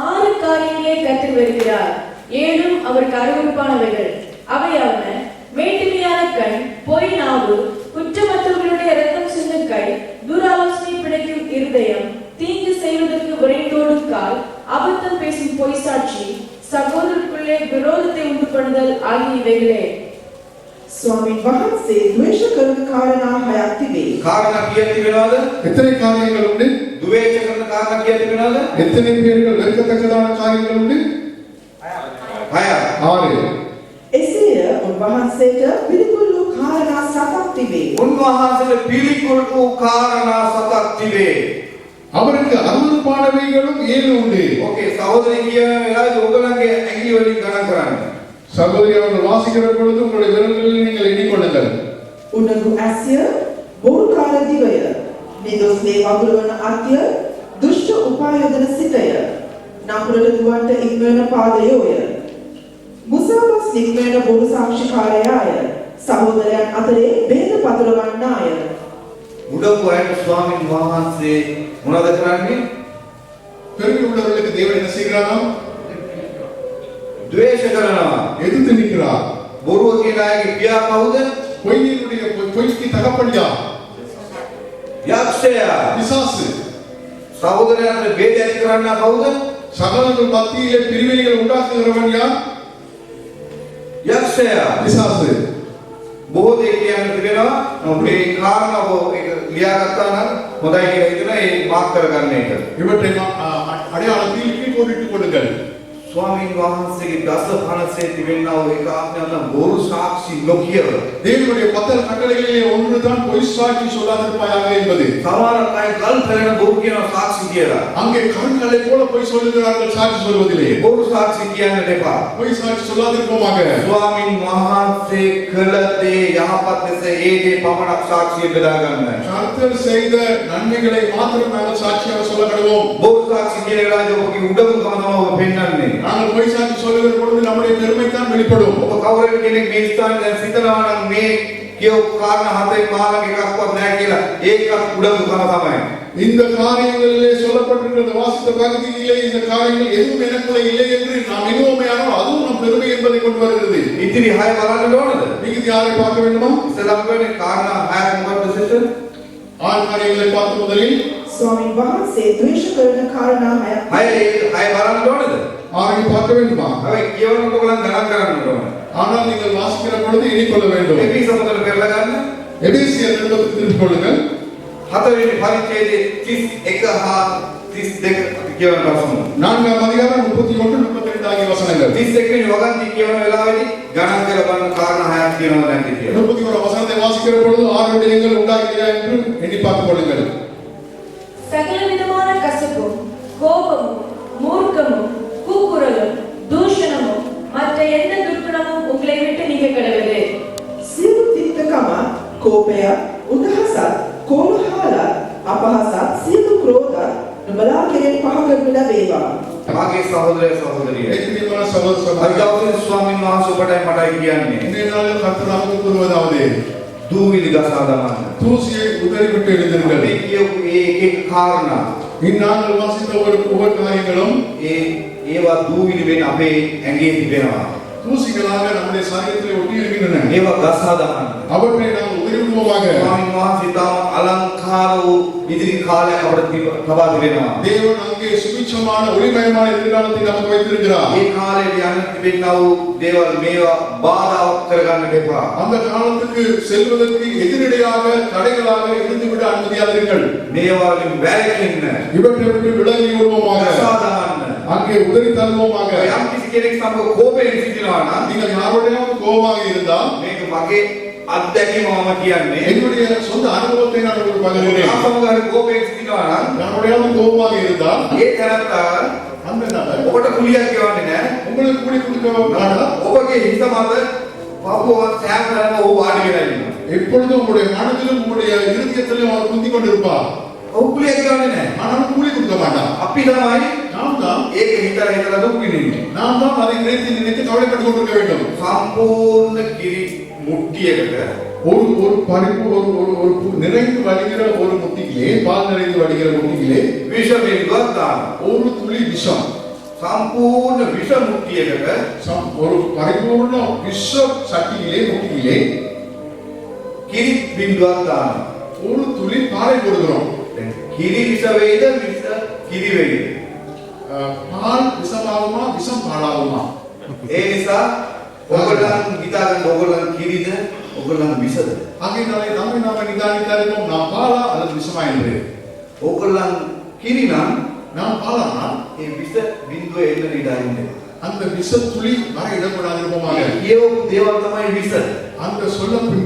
6 காரியங்களே கர்த்தர் வருகிறார், 7 அவருக்கு அருவருப்பானவைகள். அவையாவன மேட்டிமையான கண், பொய் நாவு, குற்றமற்றவர்களுடைய இரத்தம் சிந்தும் கை, துராலோசனை பிழைக்கும் இருதயம், தீங்கு செய்வதற்கு விரைந்தோடும் கால், அபத்தம் பேசும் பொய் சாட்சி, சகோதரருக்குள்ளே விரோதத்தை உண்டு பண்ணுதல் ஆகிய இவைகளே. ස්වාමීන් වහන්සේ ද්වේෂ කරන කාරණා හයක් තිබේ. කාරණා කීයක් තිබෙනවද? எத்தனை காரியங்கள் உண்டு? ද්වේෂ කරන කාරණා කීයක් තිබෙනවද? எத்தனை பேர்கள் வெறுக்கத்தக்கதான காரியங்கள் உண்டு? 6. 6. එසේය උන්වහන්සේට පිළිකුල් වූ කාරණා සතක් තිබේ. උන්වහන්සේට පිළිකුල් වූ කාරණා සතක් තිබේ. அவருக்கு அருவருப்பானவைகளும் 7 உண்டு. ඕකේ සහෝදරය කියන වෙලාවේ ඔයගලගේ ඇඟි වලින් ගණන් කරන්න. சகோதரி அவர்கள் வாசிக்கிற பொழுது உங்களுடைய விரல்களில் நீங்கள் எண்ணிக்கொள்ளுங்கள். උණු ඇස්ය, බොරුකාර දිවය, නිදොස්ලේ වගුරුවන අත්ය, දුෂ්ට උපායෝජන සිතය, නපුරට දුවන්ට ඉක්මවන පාදයෝය. මුසාවස් නික්මවන බොරු සාක්ෂිකාරයාය. සහෝදරයන් අතරේ බේද පතුරවන්නාය. උඩපු අයට ස්වාමීන් වහන්සේ මොනවද කරන්නේ? பெருமை உள்ளவர்களுக்கு தேவன் என்ன செய்கிறாராம்? ද්වේෂ කරනවා. எதிர்த்து நிற்கிறார். බොරුව කියන අයගේ පියා කවුද? பொய்க்கு தகப்பன் யார்? යක්ෂයා. பிசாசு. සහෝදරයන්ට ભેද ඇති කරන්න කවුද? சகோதரர்கள் மத்தியிலே பிரிவினைகள் உண்டாக்குகிறவன் யார்? යක්ෂයා பிசாசு බොහෝ දේ කියන්න තිබෙනවා. නමුත් ඒ කාරණාව ඒක ලියාගත්තා නම් හොඳයි කියලා හිතනවා ඒ මාක් කරගන්න එක. இவற்றை அடையாளத்தில் கீழ்கோடிட்டுக் கொடுங்கள். ස්වාමීන් වහන්සේගේ දස පනසේ තිබෙනා වූ ඒක ආඥාන බොරු සාක්ෂි නොකියව. தேவனுடைய 10 கட்டளைகளிலே ஒன்றுதான் பொய் சாட்சி சொல்லாதிருப்பாயாக என்பது. සමහර අය කල් පෙරණ බොරු කියන සාක්ෂි කියලා. அங்கே கண்களை போல பொய் சொல்லுகிறார்கள் சாட்சி சொல்வதிலே. බොරු සාක්ෂි කියන්නට එපා. பொய் சாட்சி சொல்லாதிருப்போமாக. ස්වාමීන් වහන්සේ කළ දේ යහපත් ලෙස ඒ දේ පමණක් සාක්ෂිය බෙදා ගන්න. கர்த்தர் செய்த நன்மைகளை மாத்திரமாக சாட்சியாக சொல்ல கடவோம். බොරු සාක්ෂි කියන වෙලාවේ ඔබගේ උඩඟුකම තමයි ඔබ පෙන්වන්නේ. நாங்கள் பொய் சாட்சி சொல்லுகிற பொழுது நம்முடைய பெருமை தான் வெளிப்படும். ඔබ කවුරුන් කෙනෙක් මේ ස්ථානයේ දැන් සිතනවා නම් මේ කියෝ කාරණා හතෙන් මාළක එකක්වත් නැහැ කියලා ඒකත් උඩඟුකම තමයි. இந்த காரியங்களிலே சொல்லப்பட்டிருக்கிற வாசித்த பகுதியிலே இந்த காரியங்கள் எதுவும் எனக்குள்ள இல்லை என்று நாம் எதுவுமையானோ அதுவும் நம் பெருமை என்பதை கொண்டு வருகிறது. ඉතිරි 6 බලන්න ඕනද? மிகுதி யாரை பார்க்க வேண்டுமா? ඉස්සලම් වෙන්නේ කාරණා 6ක් මොකක්ද සිස්ටර්? ஆறு காரியங்களை பார்த்து முதலில் ස්වාමීන් වහන්සේ ද්වේෂ කරන කාරණා 6ක් 6 බලන්න ඕනද? ஆறை பார்க்க வேண்டுமா? හැබැයි කියවනකොට ඔයගොල්ලන් ගණන් කරන්න ඕන. ஆனால் நீங்கள் வாசிக்கிற பொழுது எண்ணிக்கொள்ள வேண்டும். මේ සමතල පෙරලා ගන්න. எபேசியர் நிருபத்தை திருப்பிக் கொள்ளுங்கள். 4 වෙනි පරිච්ඡේදයේ 31 හා 32 කියවන ප්‍රශ්න. 4ஆம் அதிகாரம் 31 32 ஆகிய வசனங்கள். 31 වෙනි වගන්ති කියවන වෙලාවේදී ගණන් කරලා බලන කාරණා 6ක් කියනවා නැද්ද කියලා. 31 வசனத்தை வாசிக்கிற பொழுது 6 விடயங்கள் உண்டாகியா என்று எண்ணி பார்த்துக் கொள்ளுங்கள். சகல விதமான கசப்பும் கோபமும் மூர்க்கமும் கூக்குரலும் தூஷணமும் மற்ற எந்த துர்க்குணமும் உங்களை விட்டு நீங்க கடவுளே. සියලු තිත්තකම කෝපය උදහසත් කෝලහල අපහසත් සියලු ක්‍රෝධ නුඹලා කෙරෙහි පහ කරනු ලැබේවා. මාගේ සහෝදරය සහෝදරිය. பிரியமான சகோதர சகோதரிகளே, අද ස්වාමීන් වහන්සේ ඔබටයි මටයි කියන්නේ இன்றைய நாளில் கர்த்தர் நமக்கு கூறுவதாவது දූවිලි ගසා දමන්න. தூசியை உதறிவிட்டு எழுந்திருங்கள். මේ කියපු ඒ එක කාරණා இந்நாளில் வாசித்த ஒவ்வொரு காரியங்களும் ඒවා දූවිලි වෙන අපේ ඇඟේ තිබෙනවා. தூசிகளாக நம்முடைய சரீரத்திலே ஒட்டி இருக்கின்றன. ඒවා ගසා දමන්න. அவற்றை நாம் உதறிவிடுவோமாக. ස්වාමීන් වහන්සේ තාම අලංකාර වූ ඉදිරි කාලයක් අපට තබා තිබෙනවා. தேவன் அங்கே சுபிட்சமான ஒளிமயமான எதிர்காலத்தை நமக்கு வைத்திருக்கிறார். ඒ කාලයට යන්න තිබෙනා වූ දේවල් මේවා බාධාවක් කරගන්නට එපා. அந்த காலத்துக்கு செல்வதற்கு எதிரடையாக தடைகளாக இருந்துவிட அனுமதியாதீர்கள். මේවා වලින් වැළකෙන්න. இவற்றை விட்டு விலகி விடுவோமாக. ගසා දමන්න. அங்கே உதறி தள்ளுவோமாக. යම් කිසි කෙනෙක් සමග කෝපයෙන් සිටිනවා නම් நீங்கள் யாருடையாவது கோபமாக இருந்தால் මේක මගේ අත්දැකීම මම කියන්නේ. என்னுடைய சொந்த அனுபவத்தை நான் உங்களுக்கு பகிர்கிறேன். සමග හරි කෝපයෙන් සිටිනවා නම් யாருடையாவது கோபமாக இருந்தால் ඒ තැනත්තා அந்த நபர் ඔබට කුලියක් කියවන්නේ නැහැ. உங்களுக்கு கூலி கொடுக்க வேண்டாம். ඔබගේ හිත මත පපුව සෑම කරන ඕ වාඩි වෙලා ඉන්නවා. எப்பொழுதும் உங்களுடைய மனதிலும் உங்களுடைய இருதயத்திலும் அவர் குந்தி கொண்டிருப்பார். ඔව් කුලියක් කියවන්නේ නැහැ. ஆனாலும் கூலி கொடுக்க மாட்டான். අපි තමයි நாம் தான் ඒක හිතලා හිතලා දුක් විඳින්නේ. நாம் தான் அதை நினைத்து நினைத்து கவலைப்பட்டு கொண்டிருக்க வேண்டும். සම්පූර්ණ කිරි මුට්ටියකට ஒரு ஒரு பறிப்பு ஒரு ஒரு ஒரு நிறைந்து வடிகிற ஒரு முட்டியிலே பால் நிறைந்து வடிகிற முட்டியிலே විෂ බිඳුවක් දානවා. ஒரு துளி விஷம் සම්පූර්ණ විෂ මුට්ටියකට ஒரு பரிபூர்ண விஷ சட்டியிலே முட்டியிலே කිරි බිඳුවක් දානවා. ஒரு துளி பாலை போடுகிறோம். දැන් කිරි විෂ වේද විෂ කිරි වේද? பால் விஷமாகுமா விஷம் பாலாகுமா? ඒ නිසා ඔයගොල්ලන් හිතාගන්න ඔයගොල්ලන් කිරිද ඔයගොල්ලන් විෂද? ஆகையினாலே நம்மை நாம நிதானித்தாலும் நாம் பாலா அல்லது விஷமா என்று. ඔයගොල්ලන් කිරි නම් நாம் பாலானா ඒ විෂ බිඳුව එන්න නිදාන්නේ. அந்த விஷ துளி வர இடப்படாதிருப்போமாக. කියවපු දේවල් තමයි විෂ. அந்த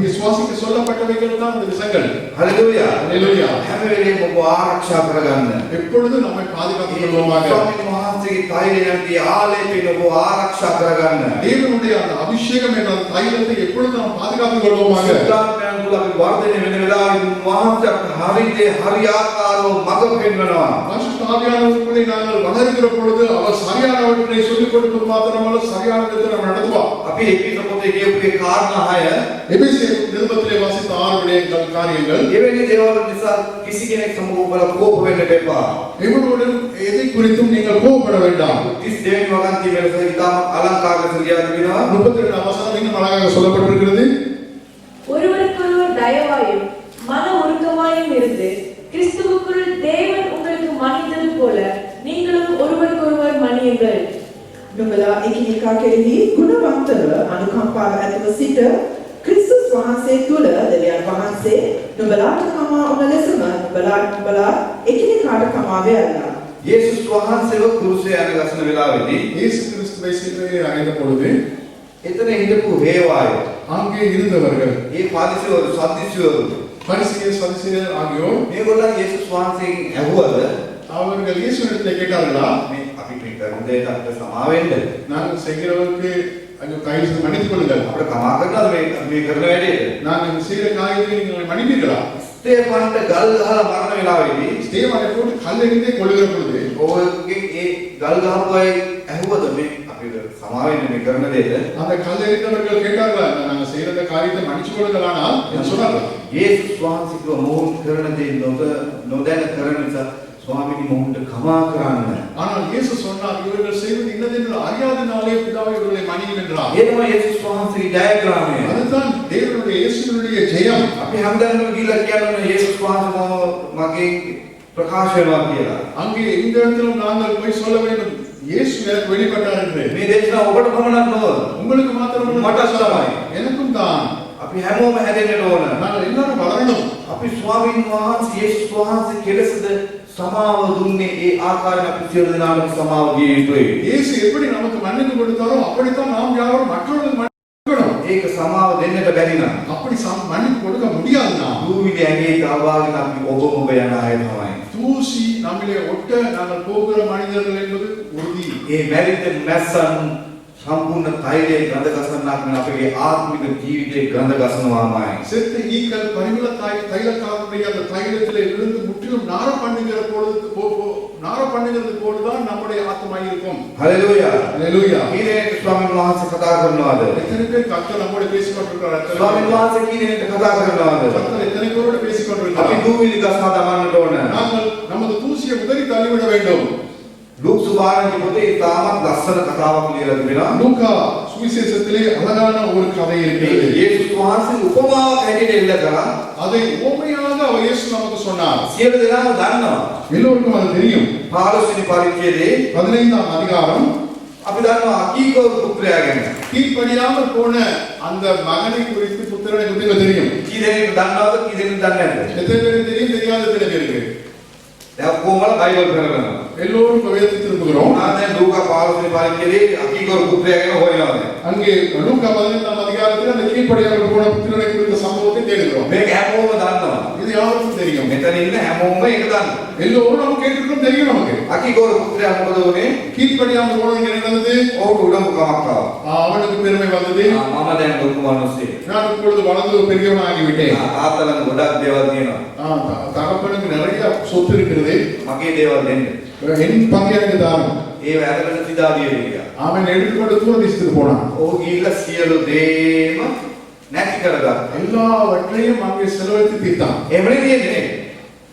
விசுவாசிக்கு சொல்லப்பட்டவைகள் தான் அந்த விஷங்கள். හලෙලූයා. ஹalleluya. හැම වෙලේම ඔබ ආරක්ෂා කරගන්න. எப்பொழுதும் நம்மை பாதுகாத்துக் கொள்வோமாக. ස්වාමීන් වහන්සේගේ තෛලයන්ගේ ආලේපයෙන් ඔබ ආරක්ෂා කරගන්න. தேவனுடைய அந்த அபிஷேகம் என்ற அந்த தைலத்தை எப்பொழுதும் நாம் பாதுகாத்துக் கொள்வோமாக. සුද්ධාත්මයන් තුල අපි වර්ධනය වෙන වෙලාවෙ මහන්සිය හරිදේ හරියාකාරව මඟ පෙන්වනවා. பரிசுத்த ஆவியானவருக்குள்ளே நாங்கள் வளருகிற பொழுது அவர் சரியானவற்றை சொல்லிக் கொடுப்பது மாத்திரமல்ல சரியான விதத்தில் நம்ம நடத்துவார். අපි එපිස පොතේ කියපු ඒ කාරණා 6 எபேசியர் நிருபத்திலே வாசித்த 6 விடயங்கள் காரியங்கள் එවැනි දේවල් නිසා කිසි කෙනෙක් සමග ඔබලා කෝප වෙන්නට එපා. இவனுடன் எதை குறித்தும் நீங்கள் கோபப்பட வேண்டாம். 32 වෙනි වගන්ති මෙලෙස ඉතාම අලංකාර ලෙස ලියා තිබෙනවා. 32 வசனம் இன்னும் அழகாக சொல்லப்பட்டிருக்கிறது. ஒருவருக்கொருவர் தயவாயும் மன உருக்கமாயும் இருந்து கிறிஸ்துவுக்குள் தேவன் உங்களுக்கு மன்னித்தது போல நீங்களும் ஒருவருக்கொருவர் மன்னியுங்கள். නුඹලා එකිනෙකා කෙරෙහි ගුණවන්තව අනුකම්පාව ඇතිව සිට ක්‍රිස්තුස් වහන්සේ තුළ දෙවියන් වහන්සේ නුඹලාට කමා වන ලෙසම නුඹලා එකිනෙකාට කමා වේලා. යේසුස් වහන්සේව කුරුසේ යන ගසන වෙලාවේදී இயேசு கிறிஸ்துவை சிலுவையில் அறைந்த பொழுது එතන හිටපු හේවාය அங்கே இருந்தவர்கள் ඒ පාදිසිවරු සද්දිසිවරු பரிசேயர் சதுசேயர் ஆகியோர் මේගොල්ලන් යේසුස් වහන්සේගෙන් ඇහුවද அவர்கள் இயேசுவிடத்தில் கேட்டார்களா මේ අපි මේ කරන දේට අපිට සමා වෙන්න நாங்கள் செய்கிறவர்களுக்கு ஐயோ தயவு மன்னித்துக் கொள்ளுங்கள் අපිට කමා කරනවාද මේ කරන වැඩේට நாங்கள் செய்கிற காரியத்தை நீங்கள் மன்னிப்பீர்களா ස්තේෆාන්ට ගල් ගහලා මරණ වෙලාවේදී ஸ்தேவானை போட்டு கல்லெறிந்தே கொள்ளுகிற பொழுது ඔයගේ ඒ ගල් ගහපු අය ඇහුවද මේ අපිට සමා වෙන්න මේ කරන දේට அந்த கல்லெறிந்தவர்கள் கேட்டார்களா நாங்கள் செய்கிற காரியத்தை மன்னிச்சு கொள்ளுங்களானால் என்று சொன்னார்கள் යේසුස් වහන්සේව මොහොන් කරන දේ නොදැන කරන නිසා ස්වාමීනි මොහොන්ට කමා කරන්න. ஆனால் இயேசு சொன்னார் இவர்கள் செய்வது இன்னதென்று அறியாதனாலே பிதாவே இவர்களை மன்னியும் என்றார். ඒ තමයි යේසුස් වහන්සේගේ ජයග්‍රහණය. அதுதான் தேவனுடைய இயேசுவினுடைய ஜெயம். අපි හැමදාම ගිහිල්ලා කියන්නේ යේසුස් වහන්සේ මගේ ප්‍රකාශ වෙනවා කියලා. அங்கே இந்த இடத்துல நாங்கள் போய் சொல்ல வேண்டும் இயேசு எனக்கு வெளிப்பட்டார் என்று. මේ දේශනාව ඔබට පමණක් නොව உங்களுக்கு மாத்திரம் මටත් තමයි. எனக்கும் தான். අපි හැමෝම හැදෙන්නට ඕන. நாங்கள் எல்லாரும் வளரணும். අපි ස්වාමීන් වහන්සේ යේසුස් වහන්සේ කෙලෙසද සමාව දුන්නේ ඒ ආකාරයෙන් අපි සියලු දෙනාටම සමාව දිය යුතුයි. இயேசு எப்படி நமக்கு மன்னிப்பு கொடுத்தாரோ அப்படித்தான் நாம் யாரும் மற்றவர்களுக்கு மன்னிக்கணும். ඒක සමාව දෙන්නට බැරි නම් அப்படி மன்னிப்பு கொடுக்க முடியாதுன்னா දූවිලි ඇඟේ තාවාගෙන අපි ඔබ ඔබ යන අය තමයි. தூசி நம்மிலே ஒட்ட நாங்கள் போகிற மனிதர்கள் என்பது உறுதி. ඒ මැරිච්ච මැස්සන් සම්පූර්ණ තෛලයේ ගඳ ගසන්නක් නෙවෙයි අපේ ආත්මික ජීවිතේ ගඳ ගසනවාමයි. செத்த ஈக்கள் பரிமள தைலக்காரனுடைய அந்த தைலத்திலே விழுந்து முற்றிலும் நார பண்ணுகிறது போலதான் நம்முடைய ஆத்மாய் இருக்கும். හලෙලූයා. ஹalleluya. කීනේ ස්වාමීන් වහන්සේ කතා කරනවාද? எத்தனை பேர் கர்த்தர் நம்மோடு பேசிக் கொண்டிருக்கிறார்? ස්වාමීන් වහන්සේ කීනේ කතා කරනවාද? கர்த்தர் எத்தனை பேரோடு பேசிக் අපි கொண்டிருக்கிறார்? දූවිලි ගස්සා දමන්නට ඕන. நாங்கள் நமது தூசியை உதறி தள்ளிவிட வேண்டும். ලූක් සුභාරංචි පොතේ තාමත් ලස්සන කතාවක් ලියලා තිබෙනවා. லூக்கா சுவிசேஷத்திலே அழகான ஒரு கதை இருக்கிறது. යේසුස් වහන්සේ උපමාවක් හැටියට එල්ල කළා. அதை உவமையாக அவர் இயேசு நமக்கு சொன்னார். සියලු දෙනාම දන්නවා. எல்லோருக்கும் அது தெரியும். 15 වෙනි පරිච්ඡේදයේ 15ஆம் அதிகாரம் අපි දන්නවා අකීකෝ පුත්‍රයා ගැන. கீழ்ப்படியாமல் போன அந்த மகனை குறித்து புத்திரனை குறித்து தெரியும். කී දෙනෙක් දන්නවද කී දෙනෙක් දන්නේ නැද්ද? எத்தனை பேருக்கு தெரியும் தெரியாத எத்தனை பேருக்கு? දැන් කොහොමද බයිබල් කරනවා? எல்லோரும் வேதத்தை திரும்புகிறோம். ආ දැන් ලූකා 15 වෙනි පරිච්ඡේදයේ අකීකෝ පුත්‍රයා ගැන හොයනවා. அங்கே லூக்கா 15ஆம் அதிகாரத்தில் அந்த கீழ்ப்படியாமல் போன புத்திரனை குறித்த சம்பவத்தை தேடுகிறோம். මේක හැමෝම දන්නවා. இது யாருக்கும் தெரியும். මෙතන ඉන්න හැමෝම ඒක දන්නවා. எல்லோரும் நம்ம கேட்டிருக்கோம் தெரியும் நமக்கு. අකීකෝ පුත්‍රයා මොකද වුනේ? கீழ்ப்படியாமல் போனவங்க என்ன நடந்தது? ඔහුට උඩඟුකමක් ආවා. அவனுக்கு பெருமை வந்தது. මම දැන් ලොකු මිනිස්සෙක්. நான் இப்பொழுது வளர்ந்து ஒரு பெரியவன் ஆகிவிட்டேன். තාත්තලන් ගොඩක් දේවල් තියෙනවා. தகப்பனுக்கு நிறைய சொத்து இருக்கிறது. මගේ දේවල් දෙන්න. என் பங்கு எனக்கு தாரும். ඒව ඇදගෙන සිතාදියේ ගියා. அவன் எடுத்துக்கொண்டு தூரதேசத்துக்கு போனான். ඔහු ගිහිල්ලා සියලු දේම නැති කරගත්තා. எல்லாவற்றையும் அங்கே செலவழித்து தீர்த்தான். එහෙමනේ තියෙන්නේ.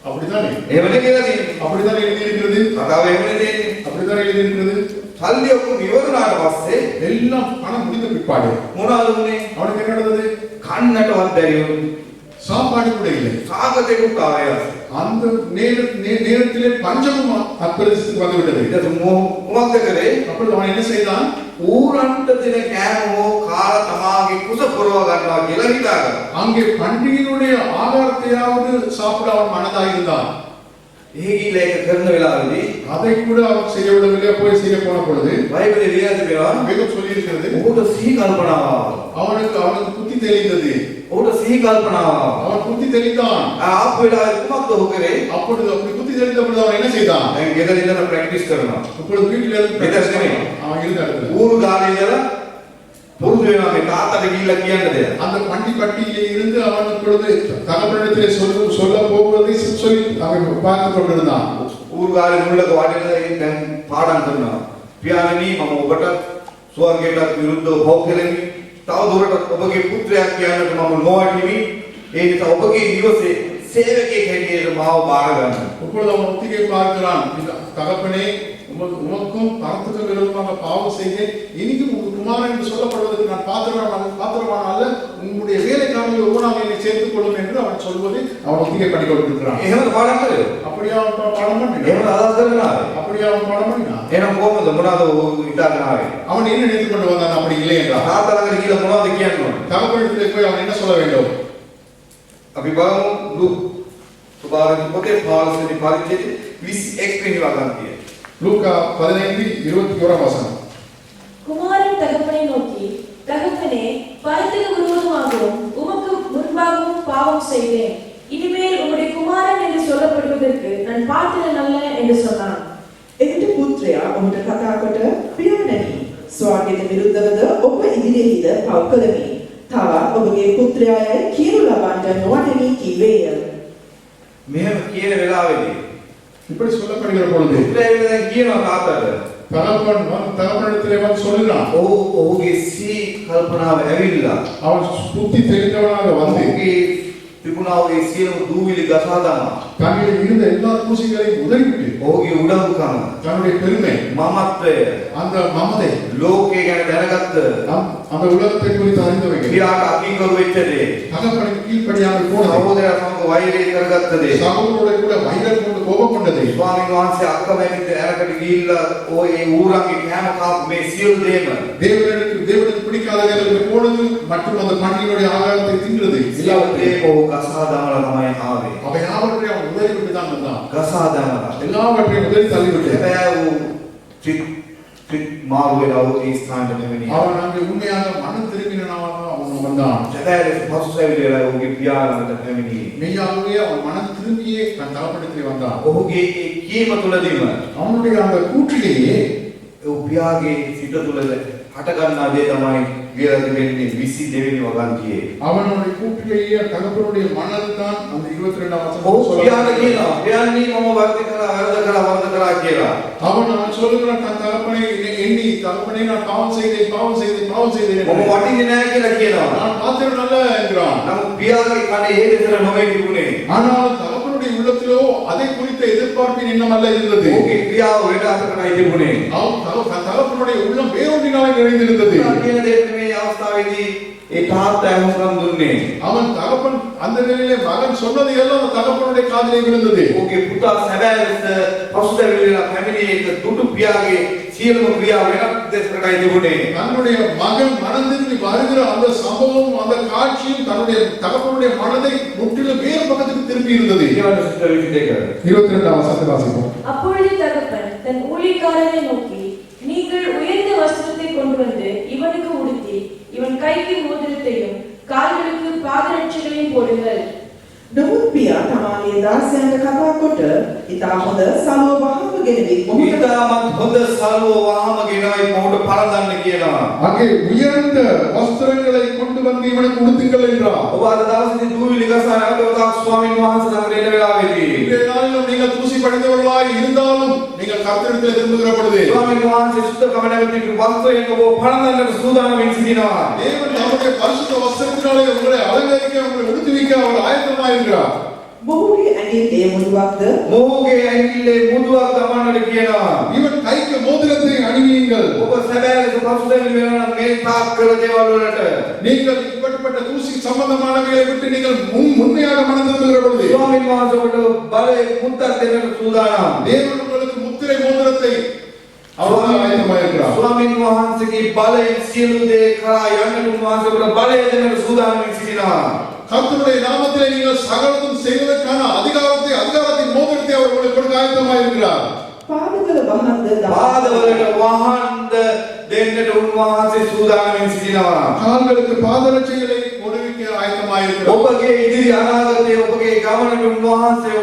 அப்படித்தானே? එහෙමනේ කියලා තියෙන්නේ. அப்படித்தானே எழுதியிருக்கிறது. කතාව එහෙමනේ තියෙන්නේ. அப்படித்தானே எழுதியிருக்கிறது. සල්ලි ඔක්කොම ඉවරුනාට පස්සේ எல்லாம் பணம் முடிந்த பிற்பாடு මොනවද වුනේ? அவனுக்கு என்ன நடந்தது? කන්නටවත් බැරි වුණා. சாப்பாடு கூட இல்லை. සාගතේකුත් ආවය. அந்த நேரத்திலே பஞ்சமும் அப்பிரதேசத்துக்கு வந்து விட்டது. ඊට මොකක්ද කරේ? அப்பொழுது அவன் என்ன செய்தான்? ඌරන්ට දෙන කෑමෝ කාලා තමාගේ කුස පුරව ගන්නවා කියලා හිතාගත්තා. அங்கே பண்டிகையினுடைய ஆகாரத்தையாவது சாப்பிட அவன் மனதாக இருந்தான். එහෙ ගිහිල්ලා ඒක කරන වෙලාවේදී அதை கூட அவன் செய்ய விடவில்லை. போய் செய்ய போன பொழுது බයිබලේ ලියලා තිබෙනවා வேதம் சொல்லி இருக்கிறது. ඔහුට සිහි කල්පනාව ආවා. அவனுக்கு புத்தி தெளிந்தது. ඔහුට සිහි කල්පනාව ආවා. அவன் புத்தி தெளிந்தான். ආපු වෙලාවේ කුමක්ද ඔහු කරේ? அப்பொழுது அப்படி புத்தி தெளிந்த பொழுது அவன் என்ன செய்தான்? දැන් ගෙදර ඉඳලා ප්‍රැක්ටිස් කරනවා. இப்பொழுது வீட்டில் இருந்து ගෙදර නෙමෙයි. அவன் இருந்த இடத்துல ඌරු ගානේ ඉඳලා පුරුදු වෙනවා මේ තාත්තට ගිහිල්ලා කියන්න දෙයක්. அந்த பண்டிகட்டியிலே இருந்து அவன் இப்பொழுது தகப்பனிடத்திலே சொல்ல போவதை சொல்லி அவன் பார்த்து கொண்டிருந்தான். ඌරු ගානේ මුල්ලක වඩේලා දැන් පාඩම් කරනවා. පියාණනි මම ඔබට ස්වර්ගයට විරුද්ධව බෞද්ධලෙමි. තව දුරටත් ඔබගේ පුත්‍රයා කියන්නට මම නොවටිමි. ඒ නිසා ඔබගේ නිවසේ සේවකයෙක් හැටියට මාව බාර ගන්න. இப்பொழுது அவன் ஒத்திகை பார்க்கிறான். தகப்பனே உமக்கும் பரத்துக்கும் விரோதமாக பாவம் செய்தேன். இனிக்கும் உங்கள் குமாரன் என்று சொல்லப்படுவதற்கு நான் பாத்திரமான அல்ல. உங்களுடைய வேலைக்காரர்கள் ஒவ்வொன்றாக என்னை சேர்த்துக் கொள்ளும் என்று அவன் சொல்வதை அவன் ஒத்திகை பண்ணி கொண்டிருக்கிறான். එහෙමද පාඩම් කරේ? அப்படியா அவன் பாடம் பண்ணினான்? එහෙමද අදහස් කරගෙන ආවේ? அப்படியா அவன் பாடம் பண்ணினான்? එහෙනම් කොහොමද මොනවද ඉතාලගෙන ආවේ? அவன் என்ன நினைத்துக் கொண்டு வந்தான்? அப்படி இல்லை என்றால் තාත්තා ළඟට ගිහලා මොනවද කියන්න ඕන? தகப்பனிடத்திலே போய் அவன் என்ன சொல்ல வேண்டும்? අපි බලමු ලූක් සුභාරම්භ පොතේ 15 වෙනි පරිච්ඡේදයේ 21 වෙනි වගන්තිය. லூக்கா 15:21 வசனம். குமாரன் தகப்பனை நோக்கி, தகப்பனே, பரத்துக்கு விரோதமாகவும் உமக்கு முன்பாகவும் பாவம் செய்தேன். இனிமேல் உம்முடைய குமாரன் என்று சொல்லப்படுவதற்கு நான் பாத்திரன் அல்ல என்று சொன்னான். එවිට පුත්‍රයා ඔහුට කතා කොට, පියාණනි, ස්වාර්ගයට විරුද්ධවද ඔබ ඉදිරියේද පව් කළමි. තවත් ඔබගේ පුත්‍රයායි කියනු ලබන්නට නොවටනි කිව්වේය. මෙහෙම කියන වෙලාවේදී இப்படி சொல்லப்படுகிற பொழுது පුත්‍රයා දැන් කියනවා තාත්තට தகப்பனிடத்திலே வந்து சொல்லுகிறான். ඔහුගේ සී කල්පනාව ඇවිල්ලා அவன் புத்தி தெரிந்தவனாக வந்து ඔහුගේ තිබුණා වූ සියලු දූවිලි ගසා දානවා. தன்னிடம் இருந்த எல்லா தூசிகளையும் உதறிவிட்டு ඔහුගේ උඩඟුකම தன்னுடைய பெருமை, මමත්වය அந்த மமதை, ලෝකේ ගැන දැනගත්ත அந்த உலகத்தை குறித்து அறிந்தவைகள், පියාට අකීකරු වෙච්ච දේ தகப்பனுக்கு கீழ்ப்படியாமல் போனது, සහෝදරයා සමග වෛරය කරගත්ත දේ சகோதரோட கூட வைரம் கொண்டு கோபம் கொண்டதை, ස්වාමීන් වහන්සේ අක්කමැදිට ඇරකට ගිහිල්ලා ඔය ඒ ඌරන්ගේ කෑම කාපු මේ සියලු දේම தேவனுக்கு பிடிக்காதவர்களுக்கு போனது மற்றும் அந்த பண்டிகையுடைய ஆகாரத்தை தின்றது සියලු දේම ඔහු ගසා දාමලා තමයි ආවේ. அவை யாவற்றையும் அவன் உதறிவிட்டு தான் வந்தான். ගසා දාමලා எல்லாவற்றையும் உதறி தள்ளிவிட்டு හැබැයි වූ ත්‍රික් මාරු වෙලා වූ ඒ ස්ථානට නෙමෙයි. அவன் அங்கே உண்மையாக மனம் திரும்பினவனாக அவன் வந்தான். හැබැයි පසුසැවිලි වෙලා ඔහුගේ පියාණන්ට පැමිණි. மெய்யாகவே அவன் மனம் திரும்பியே தன் தகப்பனிடத்திலே வந்தான். ඔහුගේ ඒ කීම තුළදීම அவனுடைய அந்த கூற்றிலேயே ඔහු පියාගේ සිත තුළ හට ගන්නා දේ තමයි කියලා දෙන්නේ 22 වෙනි වගන්තියේ. அவனுடைய கூற்றிலேயே தகப்பனுடைய மனது தான் அந்த 22ஆம் ඔහු வசனம் පියාට சொல்லுகிறது. කියනවා පියාණනි මම වර්ධ කරා කියලා. அவன் சொல்லுகிறான் தன் தகப்பனை எண்ணி, தகப்பனை நான் பாவம் செய்தேன் මම என்று. වටින්නේ නැහැ කියලා කියනවා. நான் பாத்திரம் நல்ல என்கிறான். නමුත් පියාගේ කනේ ඒ දෙතර නොවේ තිබුණේ. ஆனால் தகப்பனுடைய உள்ளத்திலோ அதை குறித்த எதிர்பார்ப்பின் எண்ணம் அல்ல இருந்தது. ඔහුගේ ක්‍රියාව වෙන අතකටයි තිබුණේ. அவன் தகப்பனுடைய உள்ளம் வேறொன்றினாலே நிறைந்திருந்தது. පියා කියන දේ මේ අවස්ථාවේදී ඒ තාත්තා හුඟම් දුන්නේ. அவன் தகப்பன் அந்த நிலையிலே மகன் சொன்னது எல்லாம் அந்த தகப்பனுடைய காதிலே விழுந்தது. ඔහුගේ පුතා සැබෑ ලෙස පසුතැවිලා පැමිණි එක දුටු පියාගේ සියලුම ක්‍රියා වෙනත් දෙයකටයි තිබුණේ. தன்னுடைய மகன் மனம் திரும்பி வருகிற அந்த சம்பவம், அந்த காட்சியும் தன்னுடைய தகப்பனுடைய மனதை முற்றிலும் வேறு பக்கத்துக்கு திருப்பி இருந்தது. ඊළඟ සිස්ටර් විදිහට 22ஆம் வசனத்தை வாசிப்போம். அப்பொழுது தகப்பன் தன் ஊழியக்காரரை நோக்கி, நீங்கள் உயர்ந்த வஸ்திரத்தை கொண்டு வந்து இவனுக்கு உடுத்தி, இவன் கைக்கு மோதிரத்தையும் கால்களுக்கு பாதரட்சைகளையும் போடுங்கள். නමුත් පියා තමාගේ දාසයන්ට කතා කොට, ඉතා හොඳ සලුව වහමගෙන ඔහුට ඉතාමත් හොඳ සල්ව වහම ගෙනයි මොහුට පරදන්න කියනවා. அங்கே உயர்ந்த வஸ்திரங்களை கொண்டு வந்து இவனுக்கு உடுத்துங்கள் என்றார். ඔබ අද දවසේදී දූවිලි ගසා නැවතත් ස්වාමීන් වහන්සේ ළඟට එන වෙලාවේදී இன்றைய நாளிலும் நீங்கள் தூசி படிந்தவர்களாய் இருந்தாலும் நீங்கள் கர்த்தரிடத்தில் திரும்புகிற பொழுது ස්වාමීන් වහන්සේ සුද්ධකම නැවති වස්ත්‍රයෙන් ඔබ පරදන්නට සූදානම් සිටිනවා. தேவன் நம்முடைய பரிசுத்த வஸ்திரத்தினாலே உங்களை அலங்கரிக்க, உங்களை உடுத்துவிக்க அவர் ஆயத்தமாயிருக்கிறார். මොහුගේ ඇඟිල්ලේ මුදුවක්ද මොහුගේ ඇඟිල්ලේ මුදුවක් දමන්නට කියනවා. இவன் கைக்கு மோதிரத்தை அணிவீங்கள். ඔබ සැබෑ ලෙස පසුතැවිලි වෙනවා නම් මේ තාක් කළ දේවල් වලට நீங்கள் இப்படிப்பட்ட தூசி சம்பந்தமானவைகளை விட்டு நீங்கள் உண்மையாக மனம் திரும்புகிற பொழுது ස්වාමීන් වහන්සේ ඔබට බලේ මුත්තක් දෙන්නට සූදානම්. தேவன் உங்களுக்கு முத்திரை மோதிரத்தை அவர் ஆயத்தமாயிருக்கிறார். ස්වාමීන් වහන්සේගේ බලයෙන් සියලු දේ කරා යන්නට උන්වහන්සේ ඔබට බලය දෙන්නට සූදානම් සිටිනවා. கர்த்தருடைய நாமத்திலே நீங்கள் சகலதும் செய்வதற்கான அதிகாரத்தின் மோதிரத்தை அவர் உங்களுக்கு கொடுக்க ஆயத்தமாயிருக்கிறார். පාදවල වහන්ද පාදවලට වහන්ද දෙන්නට උන්වහන්සේ සූදානම් සිටිනවා. கால்களுக்கு பாதரட்சைகளை கொடுக்க ஆயத்தமாயிருக்கிறார். ඔබගේ ඉදිරි අනාගතයේ ඔබගේ ගමනට උන්වහන්සේ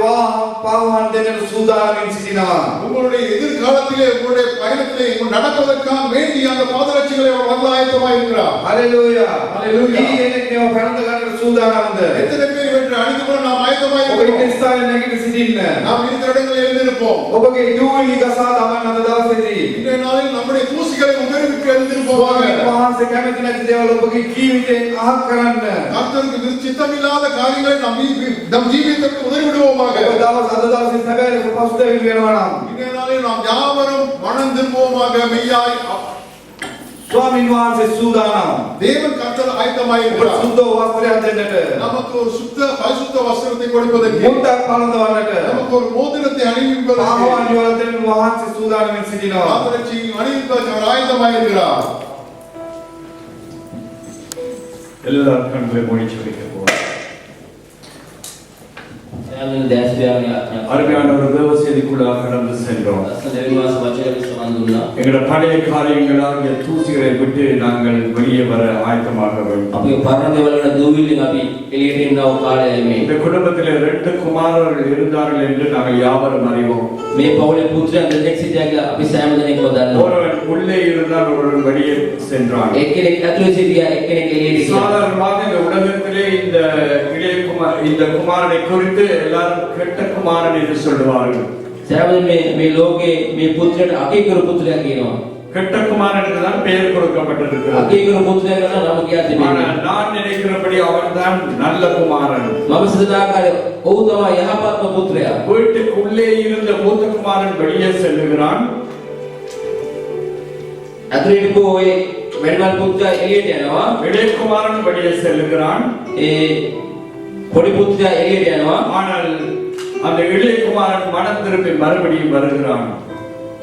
පාවහන් දෙන්නට සූදානම් සිටිනවා. உங்களுடைய எதிர்காலத்திலே உங்களுடைய பயணத்திலே நடப்பதற்காக வேண்டிய அந்த பாதரட்சைகளை அவர் வந்து ஆயத்தமாயிருக்கிறார். හලෙලූයා. හලෙලූයා. ඊ එනෙක් මේව කරන්න ගන්නට සූදානම්ද? எத்தனை பேர் இவற்றை அணிந்து கொள்ள நாம் ඔබ ஆயத்தமாயிருக்கிறோம்? ඉන්න ස්ථානයේ නැගිට සිටින්න. நாம் இருக்கிற இடங்களில் எழுந்திருப்போம். ඔබගේ දූවිලි ගසා දමන්න අද දවසේදී இன்றைய நாளில் நம்முடைய தூசிகளை உதறிவிட்டு எழுந்திருப்போமாக. ස්වාමීන් වහන්සේ කැමති නැති දේවල් ඔබගේ ජීවිතයෙන් අහක් කරන්න. கர்த்தருக்கு சித்தமில்லாத காரியங்களை நம் ஜீவிதத்திற்கு உதறிவிடுவோமாக. ඔබ අද දවසේ සැබෑ ලෙස පසුතැවිලි වෙනවා නම් இன்றைய நாளில் நாம் யாவரும் மனம் திரும்புவோமாக. மெய்யாய் ස්වාමීන් වහන්සේ සූදානම්. தேவன் கர்த்தர் ඔබ ஆயத்தமாயிருக்கிறார் සුද්ධ වස්ත්‍රයක් දෙන්නට. நமக்கு ஒரு சுத்த பரிசுத்த வஸ்திரத்தை கொடுப்பதற்கு මුද්දක් පළඳවන්නට. நமக்கு ஒரு மோதிரத்தை அணிவிப்பதற்கு පාහවන් යෝධයන් වහන්සේ සූදානම්ෙන් සිටිනවා. பாதரட்சி அணிவிப்பதற்கு அவர் ஆயத்தமாயிருக்கிறார். எல்லாரும் கண்களை மூடி ஜெபிக்க போவோம். සෑම දැස් පියාගෙන යාඥා அருமையான ஒரு தேவ செய்திக்குள்ளாக கடந்து சென்றோம். අස්ස දෙවියන් වහන්සේ වචනයට සමන් දුන්නා. எங்களோட பழைய காரியங்களாகிய தூசிகளை விட்டு நாங்கள் வெளியே வர ஆயத்தமாக வேண்டும். අපි පරණ දේවල් වල දූවිල්ලෙන් අපි එළියට එන්නව කාලයයි මේ. இந்த குடும்பத்தில் 2 குமாரர்கள் இருந்தார்கள் என்று நாங்கள் யாவரும் அறிவோம். මේ පවුලේ පුත්‍රයන් දෙදෙක් සිටියාගේ අපි සෑම දෙනෙක්ම දන්නවා. ஒருவன் உள்ளே இருந்தால் ஒருவன் வெளியே சென்றான். එක්කෙනෙක් ඇතුලේ සිටියා එක්කෙනෙක් එළියට ගියා. சாதாரணமாக இந்த உலகத்திலே இந்த குமாரனை குறித்து எல்லாரும் கெட்ட குமாரன் என்று சொல்லுவார்கள். සෑම මේ ලෝකේ මේ පුත්‍රයාට අකීකරු පුත්‍රයා කියනවා. கெட்ட குமாரன் என்றுதான் பெயர் கொடுக்கப்பட்டிருக்கிறது. අකීකරු පුත්‍රයා කියන නම කියා තිබෙනවා. ஆனால் நான் நினைக்கிறபடி அவன்தான் நல்ல குமாரன். මම සිතාකාරය ඔහු තමයි යහපත්ම පුත්‍රයා. வீட்டுக்குள்ளே இருந்த மூத்த குமாரன் வெளியே செல்லுகிறான். ඇතුලේ හිටපු ඔය වැඩිමල් පුත්‍රයා එළියට යනවා. இளைய குமாரன் வெளியே செல்லுகிறான். ඒ පොඩි පුත්‍රයා එළියට යනවා. ஆனால் அந்த இளைய குமாரன் மனம் திரும்பி மறுபடியும் வருகிறான்.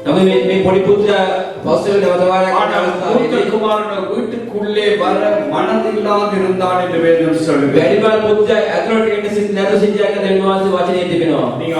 නමුත් මේ පොඩි පුත්‍රයා පස්සේ නැවත වාරයක් ஆனால் மூத்த குமாரன் வீட்டுக்குள்ளே வர மனதில்லாது இருந்தான் என்று வேதம் சொல்லுகிறது. වැඩිමල් පුත්‍රයා ඇතුලට එන්න නැතු සිටියාගේ දෙවියන් වහන්සේ වචනේ තිබෙනවා. நீங்க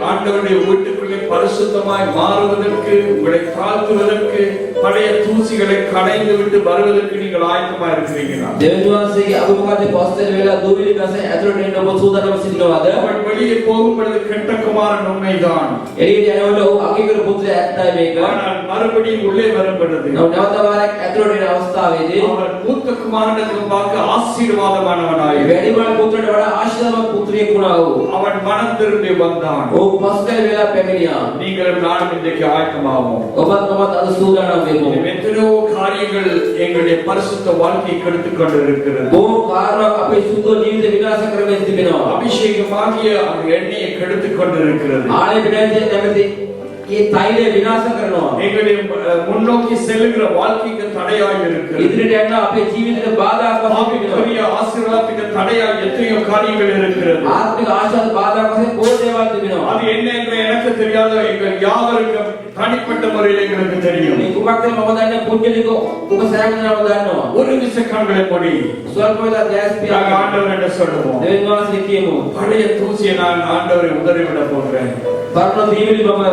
ஆண்டவருடைய வீட்டுக்குள்ளே பரிசுத்தமாய் மாறுவதற்கு உங்களை தாழ்த்துவதற்கு பழைய தூசிகளை கடைந்து விட்டு வருவதற்கு நீங்கள் ஆயத்தமா இருக்கிறீங்களா? දෙවියන් වහන්සේගේ අභිමුඛයේ පස්සේ වෙලා දූවිලි ගස ඇතුලට එන්න ඔබ සූදානම් සිටිනවාද? அவன் வெளியே போகும் பொழுது கெட்ட குமாரன் உண்மைதான். එළියට යනකොට ඔහු අකීකරු පුත්‍රයා ඇත්තයි මේක. ஆனால் மறுபடியும் உள்ளே வரும் பொழுது නැවත වාරයක් ඇතුලට එන අවස්ථාවේදී அவன் மூத்த குமாரனுக்கு பார்க்க ஆசீர்வாதமானவனாய் වැඩිමල් පුත්‍රට වඩා ආශිර්වාදවත් පුත්‍රයෙක් වුණා ඔහු. அவன் மனம் திரும்பி வந்தான். ඔහු පස්සේ වෙලා පැමිණියා. நீங்களும் நானும் இன்றைக்கு ஆயத்தமாவோம். ඔබත් මමත් අද සූදානම් වෙමු. எத்தனையோ காரியங்கள் எங்களுடைய பரிசுத்த வாழ்க்கையை கெடுத்துக் கொண்டிருக்கிறது. බොහෝ කාරණා අපේ සුද්ධ ජීවිත විනාශ කරමින් තිබෙනවා. அபிஷேகமாகிய அந்த எண்ணெயை கெடுத்துக் கொண்டிருக்கிறது. ආලේ විනාශය නැමැති මේ තෛලය විනාශ කරනවා. எங்களுடைய முன்னோக்கி செல்லுகிற வாழ்க்கைக்கு தடையாய் இருக்கிறது. ඉදිරියට යන අපේ ජීවිතේට බාධාවක් වශයෙන් වෙනවා. ஆவிக்குரிய ஆசீர்வாதத்துக்கு தடையாய் எத்தனையோ காரியங்கள் இருக்கிறது. ආත්මික ආශාද බාධාවක් වශයෙන් බොහෝ දේවල් තිබෙනවා. அது என்ன என்று எனக்கு தெரியாத எங்கள் யாவருக்கும் தனிப்பட்ட முறையில் எங்களுக்கு தெரியும். මේ කුමක්ද මම දන්නේ පුද්ගලික ඔබ සෑම දෙනාම දන්නවා. ஒரு நிமிஷ கண்களை மூடி ස්වල්ප වෙලා දැස් நாங்கள் පියාගෙන ஆண்டவர் என்று சொல்லுவோம். දෙවියන් වහන්සේ කියමු. பழைய தூசியை நான் ஆண்டவரை உதறிவிட போகிறேன். පරණ දීවිලි මම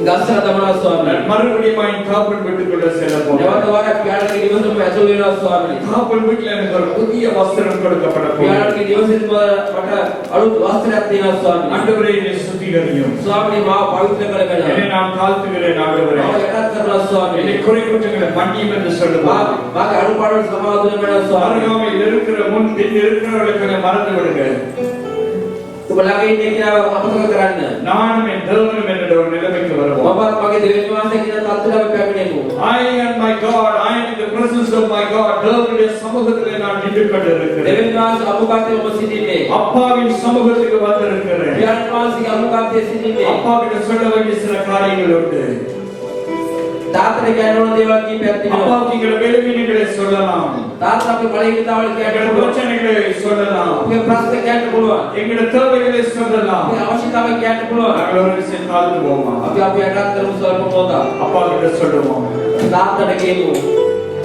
ගස්සලා තමනා ස්වාමීනි. நான் மறுபடியும் என் தாப்பன் வீட்டுக்குள்ள செல்ல போகிறேன். නැවත වාරයක් පියාණන්ගේ නිවසේම ඇතුල් වෙනවා ස්වාමීනි. தாப்பன் வீட்டில் எனக்கு ஒரு புதிய வஸ்திரம் கொடுக்கப்பட போகிறது. පියාණන්ගේ නිවසේම මට අලුත් වස්ත්‍රයක් දෙනවා ස්වාමීනි. ஆண்டவரே என்னை சுத்திகரியும். ස්වාමීනි මාව පවිත්‍ර කරගන්න. என்னை நான் தாழ்த்துகிறேன் ஆண்டவரே. මාව යටත් කරනවා ස්වාමීනි. என்னை குறை குற்றங்களை மன்னியும் என்று சொல்லுவார். මාගේ අඩුපාඩු සමාදන් වෙනවා ස්වාමීනි. அருகாமையில் இருக்கிற முன் பின் இருக்கிறவர்களுக்கு மறந்து விடுங்க. ඔබ ළඟ ඉන්න කෙනාව අමතක කරන්න. நானும் என் தேவனும் என்ற ஒரு நிலைமைக்கு வருவோம். ඔබත් මගේ දෙවියන් වහන්සේ කියන තත්ත්වයට පැමිණෙමු. I and my God, I am in the presence of my God. தேவனுடைய சமூகத்திலே நான் நின்று கொண்டிருக்கிறேன். දෙවියන් වහන්සේ අමුකාතේ ඔබ සිටින්නේ. அப்பாவின் சமூகத்துக்கு வந்திருக்கிறேன். පියාණන් වහන්සේගේ අමුකාතේ සිටින්නේ. அப்பாவிட்ட சொல்ல வேண்டிய சில காரியங்கள் உண்டு. තාත්තට කියන්න ඕන දේවල් කීපයක් තියෙනවා. அப்பாவுக்கு எங்களை வேலைவினைகளை சொல்லலாம். තාත්තා අපේ බලහිතාවල් කියන්න எங்கள் පුළුවන්. பிரச்சனைகளை சொல்லலாம். අපේ ප්‍රශ්න කියන්න පුළුවන්. எங்களுடைய தேவைகளை சொல்லலாம். අපේ අවශ්‍යතාවය කියන්න පුළුවන්. நாங்கள் ஒரு விஷயம் தாழ்ந்து போவோமா? අපි අපි යටත් කරමු ස්වල්ප මොහොතක්. அப்பா கிட்ட சொல்லுவோம். තාත්තට කියමු.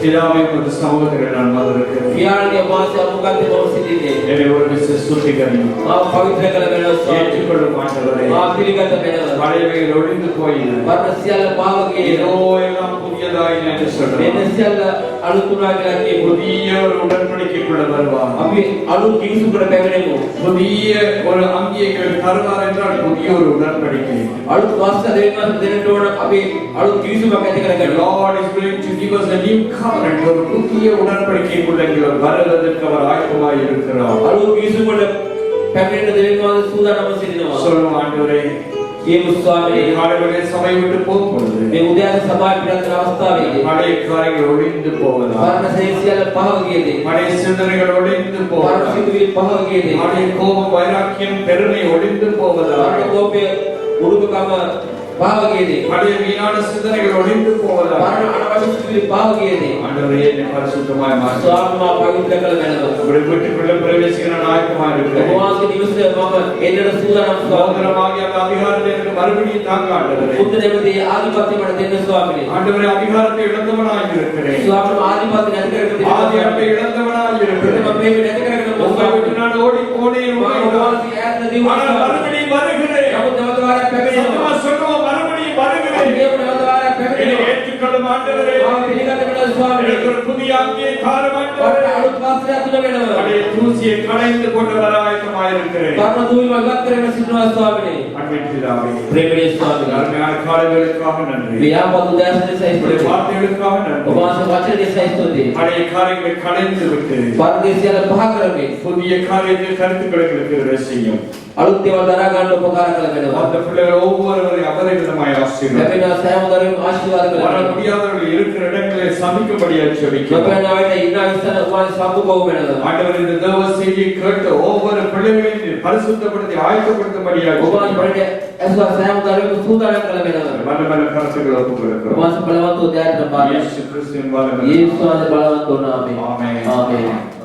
பிதாவே ஒரு சமூகத்தில் நான் வந்திருக்கிறேன். පියාණන්ගේ වාසය අමුකාතේ ඔබ සිටින්නේ. என்னை ஒரு விஷயம் சுத்திகரியும். මාව පවිත්‍ර කරගන්න ස්වාමීනි. ஏற்றுக்கொள்ளும் ஆண்டவரே. මාව පිළිගත වෙනවා. பழையவைகள் ஒழிந்து போயின. වර්ණ සියල්ල පාව ஏதோ ගියේ. எல்லாம் புதியதாயின என்று මෙන්න சொல்றேன். සියල්ල අලුත් වුණා කියලා කියමු. புதிய ஒரு உடன்படிக்கைக்குள்ள வருவார். අපි අලුත් කිවිසුකට පැමිණෙමු. புதிய ஒரு அங்கீகளை தருவார் என்றால் புதிய ஒரு உடன்படிக்கை. අලුත් වස්ත්‍ර දෙන්න දෙන්නට ඕන අපි අලුත් කිවිසුමක් ඇති The කරගන්න. Lord is going to give us a new covenant. ஒரு புதிய உடன்படிக்கைக்குள்ள எங்கள் வருவதற்கு அவர் ஆயத்தமாய் இருக்கிறார். අලුත් කිවිසුමකට පැමිණෙන දෙවියන් වහන්සේ සූදානම්ව සිටිනවා. சொல்லும் ஆண்டவரே, කියමු ස්වාමීනි. காலையிலே சபை விட்டு போகும்பொழுது මේ උදෑසන සභාව පිටත් කරන අවස්ථාවේදී பழைய காரியங்கள் ஒழிந்து போவதா, වර්ණ සියල්ල පහව ගියේදී பழைய சிந்தனைகள் ஒழிந்து වර්ණ போவதா, සිතුවිලි පහව ගියේදී பழைய கோபம் வைராக்கியம் பெருமை ஒழிந்து போவதா, වර්ණ කෝපය උරුමකම පාවගියේදී பழைய வீணான சிந்தனைகள் ஒழிந்து போவதாக පරණ අනවශ්‍ය සිතුවිලි පාවගියේදී ஆண்டவரே என்னை பரிசுத்தமாய் மாற்றும் ස්වාමීන් වහන්සේ පවිත්‍ර කළ මැනව உங்களுடைய வீட்டுக்குள்ள பிரவேசிக்கிற நாயகமாக ඔබ இருக்கிறேன் වහන්සේ නිවසේ මම එන්නට සූදානම් ස්වාමීන් சகோதரமாகிய அந்த அதிகாரத்தை எனக்கு மறுபடியும் தாங்க ஆண்டவரே බුද්ධ දෙවියන්ගේ ආධිපත්‍ය මට දෙන්න ස්වාමීනි ஆண்டவரே அதிகாரத்தை இழந்தவனாய் இருக்கிறேன் ස්වාමීන් ආධිපත්‍ය නැති කරගෙන ஆதி அன்பை இழந்தவனாய் இருக்கிறேன் මම මේ නැති කරගෙන உங்களை விட்டு நான் ஓடி போனேன் මම ඔබ වහන්සේ ඈත දීවුවා ஆனால் மறுபடியும் வருகிறேன் නමුත් නැවත වාරයක් පැමිණෙනවා சத்தமா சொல்லுவோம் மறுபடியும் வருகிறேன் මේ නැවත වාරයක් என்னை පැමිණෙනවා ஏற்றுக்கொள்ளும் ஆண்டவரே මම පිළිගන්න වෙනවා ස්වාමීනි எனக்கு ஒரு புதிய அங்கீகாரம் ඔබට ஆண்டவரே අලුත් වස්ත්‍රයක් තුන වෙනවා பழைய தூசியை களைந்து கொண்டு வர ஆயத்தமாய் இருக்கிறேன் පරණ දූවිලි මගක් කරගෙන සිටිනවා ස්වාමීනි அன்பின் பிதாவே ප්‍රේමයේ ස්වාමීනි அருமையான காரியங்களுக்காக நன்றி ව්‍යාපතු දැසනේ உங்களுடைய සයිස්තුති வார்த்தைகளுக்காக ඔබ நன்றி වහන්සේ වචනේ සයිස්තුති பழைய காரியங்களை களைந்து விட்டு පරදේශයල පහ කරමින් புதிய காரியத்தை கருத்துக்களுக்கு செய்யும் අලුත් දේවල් දරා ගන්න උපකාර කළ වෙනවා அந்த பிள்ளைகள் ஒவ்வொருவரையும் அபரிமிதமாய் ஆசீர்வதியும் ලැබෙන සෑම දරුවෙම ආශිර්වාද வர කරනවා முடியாதவர்கள் இருக்கிற இடங்களை சபிக்கும்படியாக ஜெபிக்கிறோம் ලැබෙන අයට ඉන්න විස්තර උපවාස සම්පූර්ණ වෙනවා ஆண்டவர் இந்த தேவ செய்தியை கேட்டு ஒவ்வொரு பிள்ளைகளையும் பரிசுத்தப்படுத்தி ஆயத்தப்படுத்தும்படியாக ඔබ වහන්සේ ඇසුවා සෑම දරුවෙම සූදානම් කළ වෙනවා வல்லமல்ல கருத்துக்களை ஒப்புக் கொடுக்கிறோம் ඔබ වහන්සේ බලවත් උදෑට පාරේ இயேசு கிறிஸ்துவின் வல்லமையுள்ள යේසුස් වහන්සේ බලවත් වුණා ආමේන්. ආමේන්